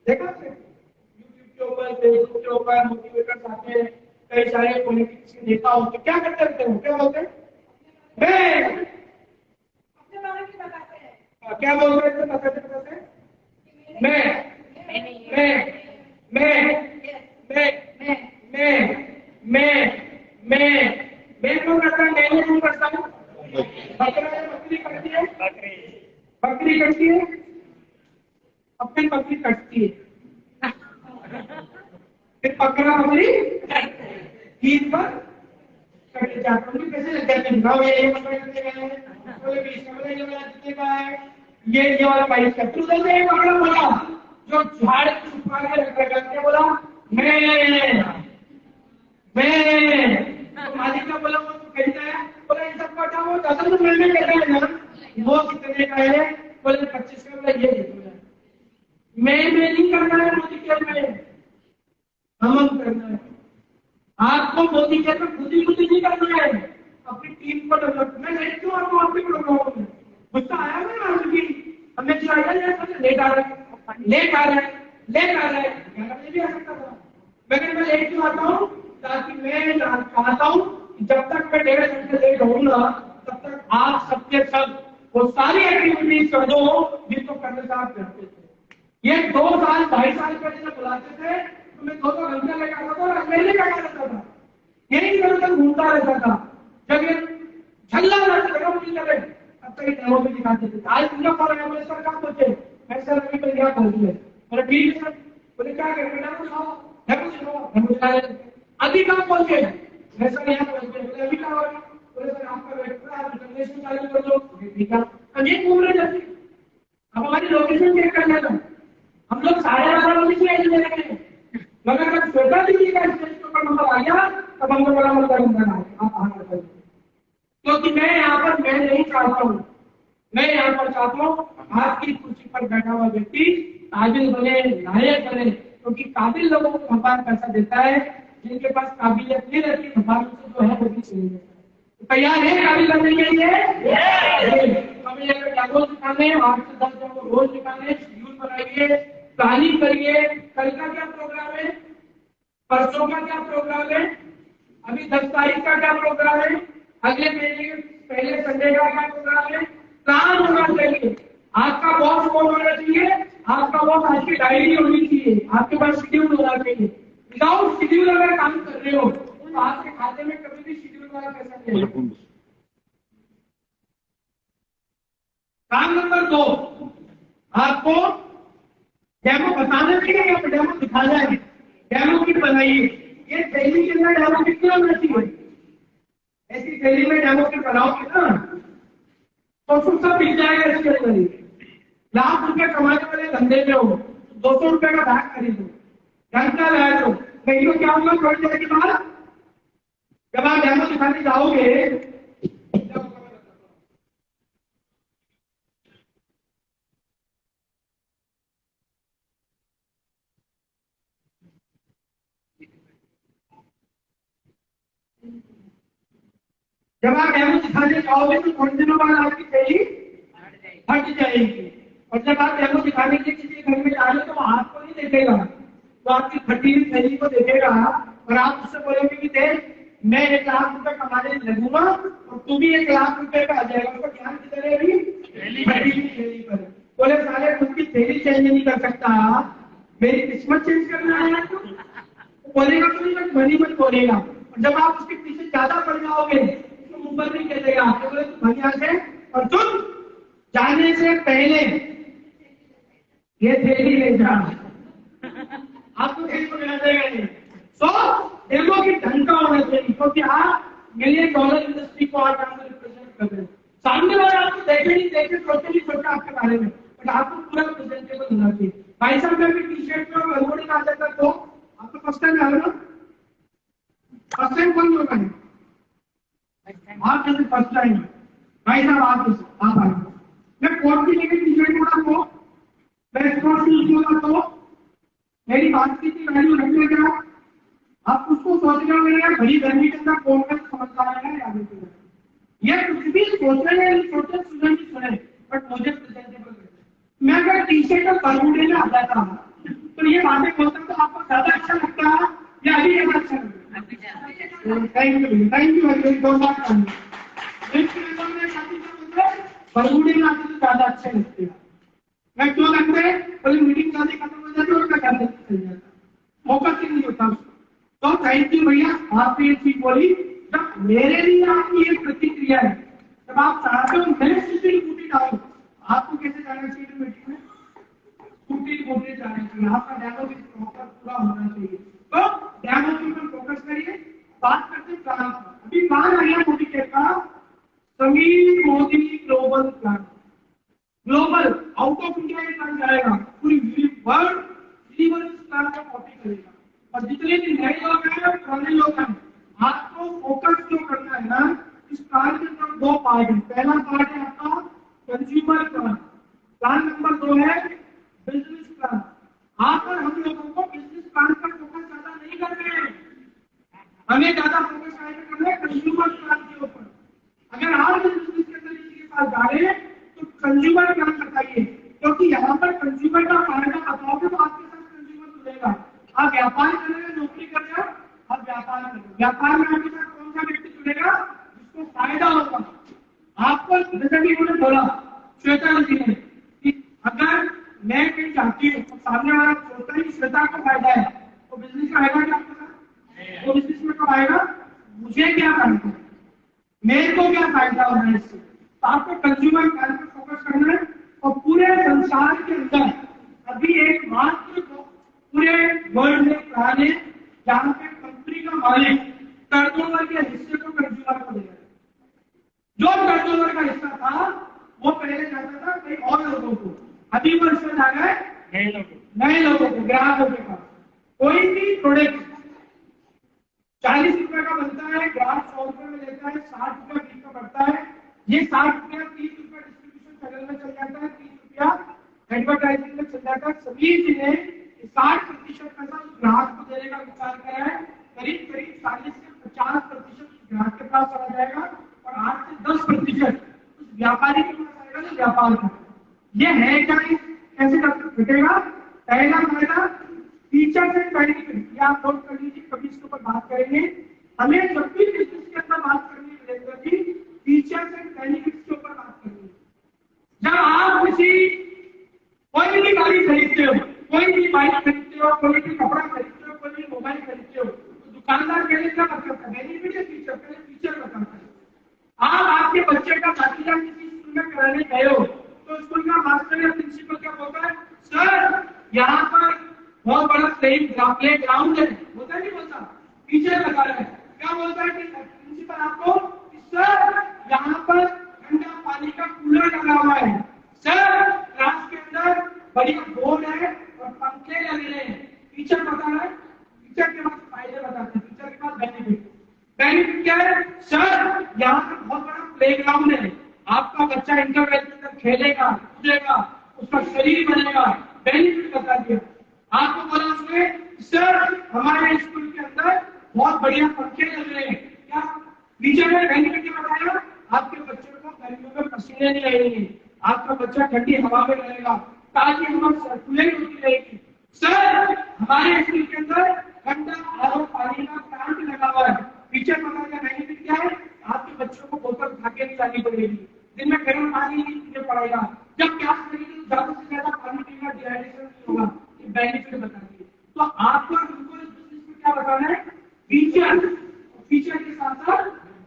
देखा यूट्यूब के ऊपर, फेसबुक के ऊपर मोटिवेटर्स आते हैं, कई सारे पॉलिटिक्स के नेता होते, क्या करते रहते हैं? क्या बोलते हैं? मैं अपने बारे में बताते हैं। क्या बोल रहे थे? बताते मैं कौन करता है? मैं कौन करता हूँ? बकरी करती है, बकरी करती है, अपनी बकरी कटती है, फिर बकरा बकरी ईद पर कट जाता है। कैसे लग जाते हैं? ये बकरे कितने का है? बोले 20 का। बोले ये वाला कितने का है? ये वाला 22 का। तू बोलते एक बकरा बोला जो झाड़ छुपा के रख रखा, बोला मैं तो मालिक का बोला वो तो खरीदा है। बोला इन सबका उठाओ, असल में मिलने कहता है ना, वो कितने का है? बोले 25 का। बोला ये देखो, मैं नहीं करना है मोदी के में, हम करना है। आपको मोदी के में खुद ही नहीं करना है, अपनी टीम को डेवलप। मैं नहीं क्यों आपको आपके प्रोग्राम में गुस्सा आया ना कि हमने चाहिए लेट आ रहा है, लेट आ रहा है, भी आ सकता था। मगर मैं लेट क्यों आता हूँ? ताकि मैं चाहता हूँ जब तक मैं 1.5 घंटे लेट होऊंगा तब तक आप सबके सब वो सारी एक्टिविटीज कर दो जिसको करने से आप करते थे। ये 2 साल 2.5 साल पहले जब बुलाते थे तो मैं 2-2 घंटे लेकर आता था और अकेले लगा रहता था, यही इधर घूमता रहता था। जब ये झल्ला लगा मुझे लगे तब तक डेमो भी दिखाते थे। आज पूरा पा रहे हैं सर, कहाँ पहुंचे? मैं सर अभी पर यहाँ पहुंच गए। बोले ठीक है सर। बोले क्या करें? अभी कहाँ पहुंचे? मैं सर यहाँ पहुंच गए। बोले अभी कहाँ हो रहा? बोले सर आपका वेट कर, आप लोकेशन चालू कर दो। ठीक है, अब ये घूम रहे जाते, अब हमारी लोकेशन चेक करना था। हम लोग 12:30 बजे से आए थे, मगर जब श्वेता दीदी का स्टेज के ऊपर नंबर आ गया तब हमको बड़ा मजा आ आप कहाँ कर, क्योंकि मैं यहाँ पर मैं नहीं चाहता हूँ, मैं यहाँ पर चाहता हूँ आपकी कुर्सी पर बैठा हुआ व्यक्ति काबिल बने, लायक बने, क्योंकि काबिल लोगों को भगवान पैसा देता है, जिनके पास काबिलियत नहीं रहती भगवान से जो है वो भी चले जाता है। तैयार है काबिल बनने के लिए? हमें डेमो दिखाने, 8 से 10 डेमो रोज दिखाने, बनाइए, प्लानिंग करिए। कल का क्या प्रोग्राम है, परसों का क्या प्रोग्राम है, अभी 10 तारीख का क्या प्रोग्राम है, अगले महीने के पहले संडे का क्या प्रोग्राम है। प्लान होना चाहिए। आपका बॉस कौन होना चाहिए, आपका बॉस आपकी डायरी होनी चाहिए, आपके पास शेड्यूल होना चाहिए। विदाउट शेड्यूल अगर काम कर रहे हो तो आपके खाते में कभी भी शेड्यूल वाला पैसा नहीं आएगा। काम नंबर 2, आपको डेमो बताना चाहिए, डेमो दिखाना है, डेमो की बनाइए। ये थैली के अंदर डेमो कितनी होना चाहिए, ऐसी थैली में डेमो की बनाओगे ना तो सब मिल जाएगा। इसके अंदर ही लाख रुपए कमाने वाले धंधे में हो, 200 रुपए का बैग खरीदो, घंटा लगा दो। नहीं तो क्या होगा, थोड़ी देर के बाद जब आप डेमो दिखाने जाओगे, जब आप डेमो दिखाने जाओगे तो थोड़े दिनों बाद आपकी थैली हट जाएगी। और जब आप डेमो दिखाने के लिए किसी घर में जाएंगे तो वो आपको नहीं देखेगा, तो आपकी फटी हुई थैली को देखेगा और आप उससे बोलेंगे कि देख मैं 1 लाख रुपए कमाने लगूंगा और तू भी 1 लाख रुपए का आ जाएगा। उसको ध्यान किधर है अभी, फटी हुई थैली पर। बोले साले उसकी थैली चेंज नहीं कर सकता, मेरी किस्मत चेंज करना है। तो बोलेगा तो नहीं, बस भली मत बोलेगा। और जब आप उसके पीछे ज्यादा पड़ जाओगे तो मुंबई नहीं कहेगा, आपको बोले तुम भैया से और तुम जाने से पहले ये थैली ले जा, आपको थैली को मिला देगा नहीं। तो डेमो की ढंग का होना चाहिए, क्योंकि आप $1 मिलियन इंडस्ट्री को आज आप रिप्रेजेंट कर रहे हैं। सामने वाले आपको देखे नहीं देखे, सोचे नहीं सोचा आपके बारे में, बट आपको पूरा प्रेजेंटेबल होना चाहिए। भाई साहब मैं भी टी शर्ट में रंगोली का आता था, तो आपको फर्स्ट टाइम आ रहा ना, फर्स्ट टाइम कौन होगा है आप, जैसे फर्स्ट टाइम भाई साहब आप आए, मैं कोट की लेकर टी शर्ट बोला तो मैं स्पोर्ट्स शूज बोला तो मेरी बातचीत की वैल्यू रखने का आप उसको सोचना मेरे बड़ी गर्मी के अंदर कौन सा समझदार है आगे के ये कुछ भी सोचने नहीं सोचे, सुने नहीं सुने, बट मुझे प्रेजेंटेबल मैं अगर टी शर्ट और बरमूडे में आ जाता तो ये बातें बोलता तो आपको ज्यादा अच्छा लगता है या अभी ज्यादा अच्छा लगता? थैंक यू दो बात बरमूडे में आते तो ज्यादा अच्छे लगते हैं। मैं क्यों लगते हैं, बोले मीटिंग जल्दी खत्म हो जाती है और मैं घर चल जाता, फोकसिंग नहीं होता। तो थैंक यू भैया, आपने ये चीज बोली। जब मेरे लिए आपकी ये प्रतिक्रिया है, जब आप चाहते हो मैं स्कूटी डालूं, आपको कैसे जाना चाहिए मीटिंग में, स्कूटी जाना चाहिए। आपका डेमो भी पूरा होना चाहिए। तो डेमो के ऊपर फोकस करिए। बात करते हैं प्लान पर। अभी प्लान आ गया मोदी का, Sameer Modi global plan. Global out of India ये प्लान जाएगा, पूरी वर्ल्ड यूनिवर्सल प्लान का कॉपी करेगा। और जितने भी नए लोग हैं, पुराने लोग हैं, आपको फोकस जो करना है ना, इस प्लान के अंदर 2 पार्ट है। पहला पार्ट है आपका कंज्यूमर प्लान, प्लान नंबर 2 है बिजनेस प्लान। आप और हम लोगों को बिजनेस प्लान पर फोकस ज्यादा नहीं करना है, हमें ज्यादा फोकस करना है कंज्यूमर प्लान के ऊपर। अगर आप बिजनेस के अंदर इसी के साथ जा रहे हैं तो कंज्यूमर प्लान बताइए, क्योंकि यहाँ पर कंज्यूमर का फायदा बताओगे तो आपके साथ कंज्यूमर जुड़ेगा। आप व्यापार कर रहे हैं, नौकरी कर रहे हैं, आप व्यापार कर रहे हैं, व्यापार में आपके साथ कौन सा व्यक्ति जुड़ेगा जिसको फायदा होगा। आपको जैसे कि उन्होंने बोला श्वेता जी ने कि अगर मैं कहीं जाती हूँ तो सामने वाला सोचता है कि श्वेता को फायदा है, तो बिजनेस का आएगा क्या आपके साथ, वो बिजनेस में कब आएगा, मुझे क्या फायदा है, मेरे को क्या फायदा हो रहा है इससे। तो आपको कंज्यूमर प्लान पर फोकस करना है। और पूरे संसार के अंदर अभी एक मात्र पूरे वर्ल्ड में प्लान है जहां पे कंपनी का मालिक टर्नओवर के हिस्से को कंज्यूमर को देगा। जो टर्नओवर का हिस्सा था वो पहले जाता था कई और लोगों को, अभी वो हिस्सा जा रहा है नए लोगों को, ग्राहकों के पास। कोई भी प्रोडक्ट 40 रुपए का बनता है, ग्राहक 100 रुपए में लेता है, 60 रुपया बिल का बढ़ता है। ये 60 रुपया 30 रुपया डिस्ट्रीब्यूशन चैनल में चल जाता है, 30 रुपया एडवर्टाइजिंग में चल जाता है। सभी ने 60% पैसा उस ग्राहक को देने का विचार करा है। करीब 40 से 50% ग्राहक के पास चला जाएगा और 8 से 10% उस व्यापारी के पास आएगा जो व्यापार कर। ये है क्या कैसे घटेगा? पहला फायदा टीचर से बेनिफिट, या आप नोट कर लीजिए, कभी इसके ऊपर बात करेंगे। हमें जब भी बिजनेस के अंदर बात करनी है टीचर से बेनिफिट के ऊपर बात करनी है। जब आप किसी कोई भी गाड़ी खरीदते हो, कोई भी बाइक खरीदते हो, कोई भी कपड़ा खरीदते हो, कोई भी मोबाइल खरीदते हो, तो दुकानदार पहले क्या बताता है? बेनिफिट है टीचर, पहले टीचर बताता है। आप आपके बच्चे का दाखिला किसी स्कूल में कराने गए हो तो स्कूल का मास्टर या प्रिंसिपल क्या बोलता है? सर यहाँ पर बहुत बड़ा प्ले ग्राउंड है, बोलता नहीं बोलता? टीचर बता रहा है, क्या बोलता है प्रिंसिपल आपको? सर यहाँ पर ठंडा पानी का कूलर लगा हुआ है, सर क्लास के अंदर बढ़िया बोर्ड है और पंखे लगे हैं। टीचर बता रहा है, टीचर के पास फायदे बताते हैं, टीचर के पास बेनिफिट। बेनिफिट क्या है? सर यहाँ पर बहुत बड़ा प्लेग्राउंड है, आपका बच्चा इंटरवल के अंदर खेलेगा, कूदेगा, उसका शरीर बनेगा। बेनिफिट बता दिया। आपको बोला उसने, सर हमारे स्कूल के अंदर बहुत बढ़िया पंखे लग रहे हैं। क्या टीचर ने बेनिफिट क्या बताया? आपके बच्चे को गर्मियों में पसीने नहीं आएंगे, आपका बच्चा ठंडी हवा में रहेगा, ताकि हवा सर्कुलेट होती रहेगी। सर हमारे स्कूल के अंदर ठंडा आरो पानी का प्लांट लगा हुआ है। टीचर बता दिया बेनिफिट क्या है? आपके बच्चों को बोतल उठा के नहीं जानी पड़ेगी, दिन में गर्म पानी नहीं पीना पड़ेगा, जब प्यास लगेगी तो ज्यादा से ज्यादा पानी पीना, डिहाइड्रेशन नहीं होगा। ये बेनिफिट बता दिए। तो आपको उनको इस बिजनेस में क्या बताना है? फीचर, फीचर के साथ साथ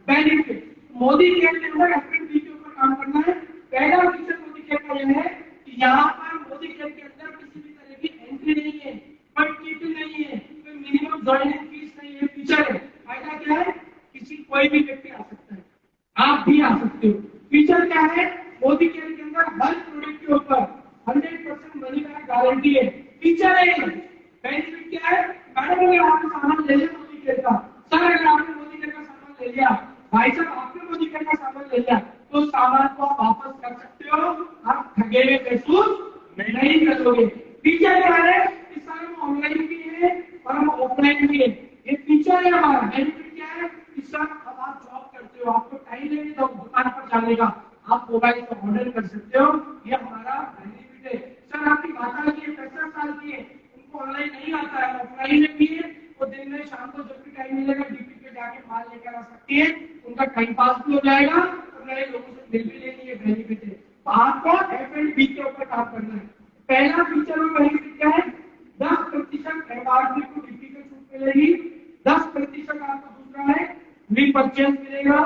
बेनिफिट। मोदी केयर के अंदर F&B के ऊपर काम करना है। पहला फीचर मोदी केयर का यह है कि यहाँ पर मोदी केयर के अंदर किसी भी तरह की एंट्री नहीं है, कोई टिकट नहीं है, कोई मिनिमम ज्वाइनिंग फीस नहीं है। फीचर है, फायदा क्या है? किसी कोई भी व्यक्ति आ सकता है, आप भी आ सकते हो। फीचर क्या है? मोदी केयर के अंदर हर प्रोडक्ट के ऊपर 100% मनी बैक गारंटी है। फीचर है। बेनिफिट क्या है? मैडम अगर आपने सामान ले लिया मोदी केयर का, सर अगर आपने मोदी केयर का सामान ले लिया, भाई साहब आपने मोदी केयर का सामान ले लिया, तो सामान को आप वापस कर सकते हो, आप ठगे हुए महसूस नहीं करोगे। फीचर क्या है? इस सारे में ऑनलाइन भी है और हम ऑफलाइन भी है। ये फीचर है हमारा। बेनिफिट क्या है? इस साल अब आप जॉब करते हो, आपको टाइम नहीं है दुकान पर जाने का, आप मोबाइल से ऑर्डर कर सकते हो। ये हमारा बेनिफिट है। सर आपकी माता की 65 साल की है, उनको ऑनलाइन नहीं आता है, ऑफलाइन में भी है, वो दिन में शाम को जब भी टाइम मिलेगा डीपी पे जाके माल लेकर आ सकती है, उनका टाइम पास भी हो जाएगा और नए लोगों से मिल भी लेंगे। ये बेनिफिट है। तो आपको F&B के ऊपर काम करना है। पहला फीचर में बेनिफिट क्या है? 10% एमआरपी को डीपी पे छूट मिलेगी, 10% आपको दूसरा है रीपरचेज मिलेगा,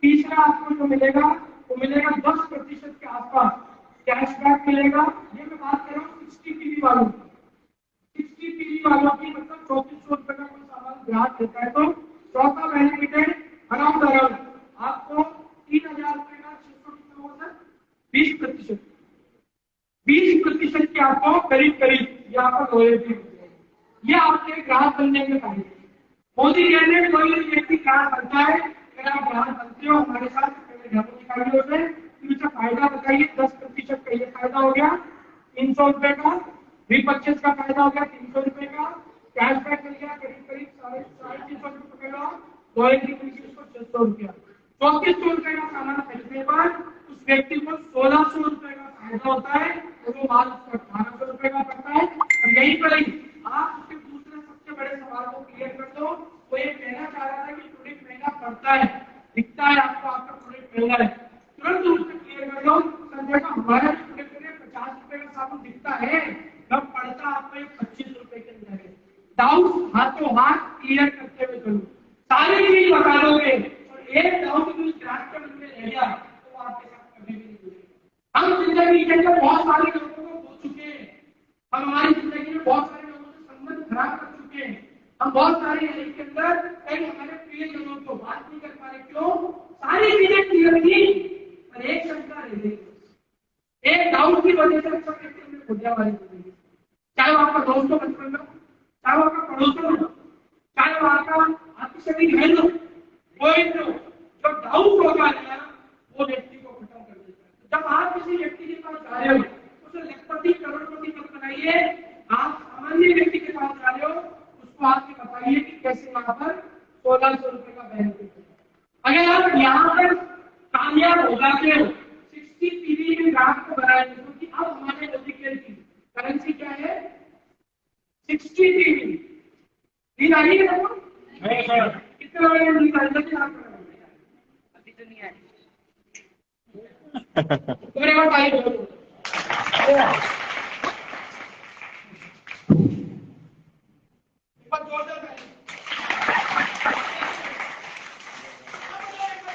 तीसरा आपको जो मिलेगा वो मिलेगा 10% के आसपास कैशबैक मिलेगा। ये मैं बात कर रहा हूँ 60 पीवी वालों की। 60 पीवी वालों की मतलब 3400 रुपए का कोई सामान ग्राहक देता है तो चौथा बेनिफिट है अराउंड आपको 3000 रुपए का 600 कितना होगा सर? 20%। 20% के आपको करीब करीब यहाँ पर रॉयल्टी मिलेगी। ये आपके ग्राहक बनने के फायदे। मोदी केयर में कोई भी व्यक्ति ग्राहक बनता है, अगर आप ग्राहक बनते हो हमारे साथ, फायदा बताइए। 10% का ये फायदा हो गया 300 रुपए का, रीपरचेज का फायदा हो गया 300 रुपए का, कैशबैक मिल गया करीब करीब 350 रुपए का, रॉयल्टी मिल गई उसको 600 रुपया। 3400 रुपए का सामान खरीदने पर उस व्यक्ति को 1600 रुपए का फायदा होता है और वो माल 1800 रुपए का पड़ता है। और यही पर आप उसके दूसरे सबसे बड़े सवाल को क्लियर कर दो। वो ये कहना चाह रहा था कि प्रोडक्ट महंगा पड़ता है, दिखता है आपको आपका प्रोडक्ट महंगा है, तुरंत उससे क्लियर कर दो। संजय का हमारा प्रोडक्ट 50 रुपए का साबुन दिखता है, कब पड़ता आपको 25 रुपए के अंदर है। डाउट हाथों हाथ क्लियर करते हुए चलो, सारी चीज बता दोगे और एक डाउट भी ग्राहक के मन में रह गया तो वो आपके साथ कभी भी नहीं जुड़ेगा। हम जिंदगी के अंदर बहुत सारे लोगों को खो चुके हैं, हम हमारी जिंदगी में बहुत सारे लोगों से संबंध खराब कर चुके हैं, हम बहुत सारे लाइफ के अंदर कई हमारे प्रिय जनों को बात नहीं कर पा रहे। क्यों? सारी चीजें क्लियर थी पर एक शंका रह गई, एक डाउट की वजह से सब व्यक्ति में खुदिया वाली जिंदगी, चाहे वो आपका दोस्त हो बचपन में, चाहे वो आपका पड़ोसन हो, चाहे वो आपकी सभी बहन हो, कोई तो जो डाउट होगा ना वो व्यक्ति को खत्म कर देता है। जब आप किसी व्यक्ति के पास जा रहे हो उसे लखपति करोड़पति मत बनाइए, आप सामान्य व्यक्ति के पास जा रहे हो उसको आपसे बताइए कि कैसे यहाँ पर 1600 रुपए का बेनिफिट है। अगर आप यहाँ पर कामयाब हो जाते हो 60 पीवी में ग्राहक को बनाए, क्योंकि अब हमारे मोदी केयर की करेंसी क्या है 60 टीवी नींद आ रही है ना कितने बजे नींद आ रही है अभी तो नहीं आ रही। तुम्हारे पास आई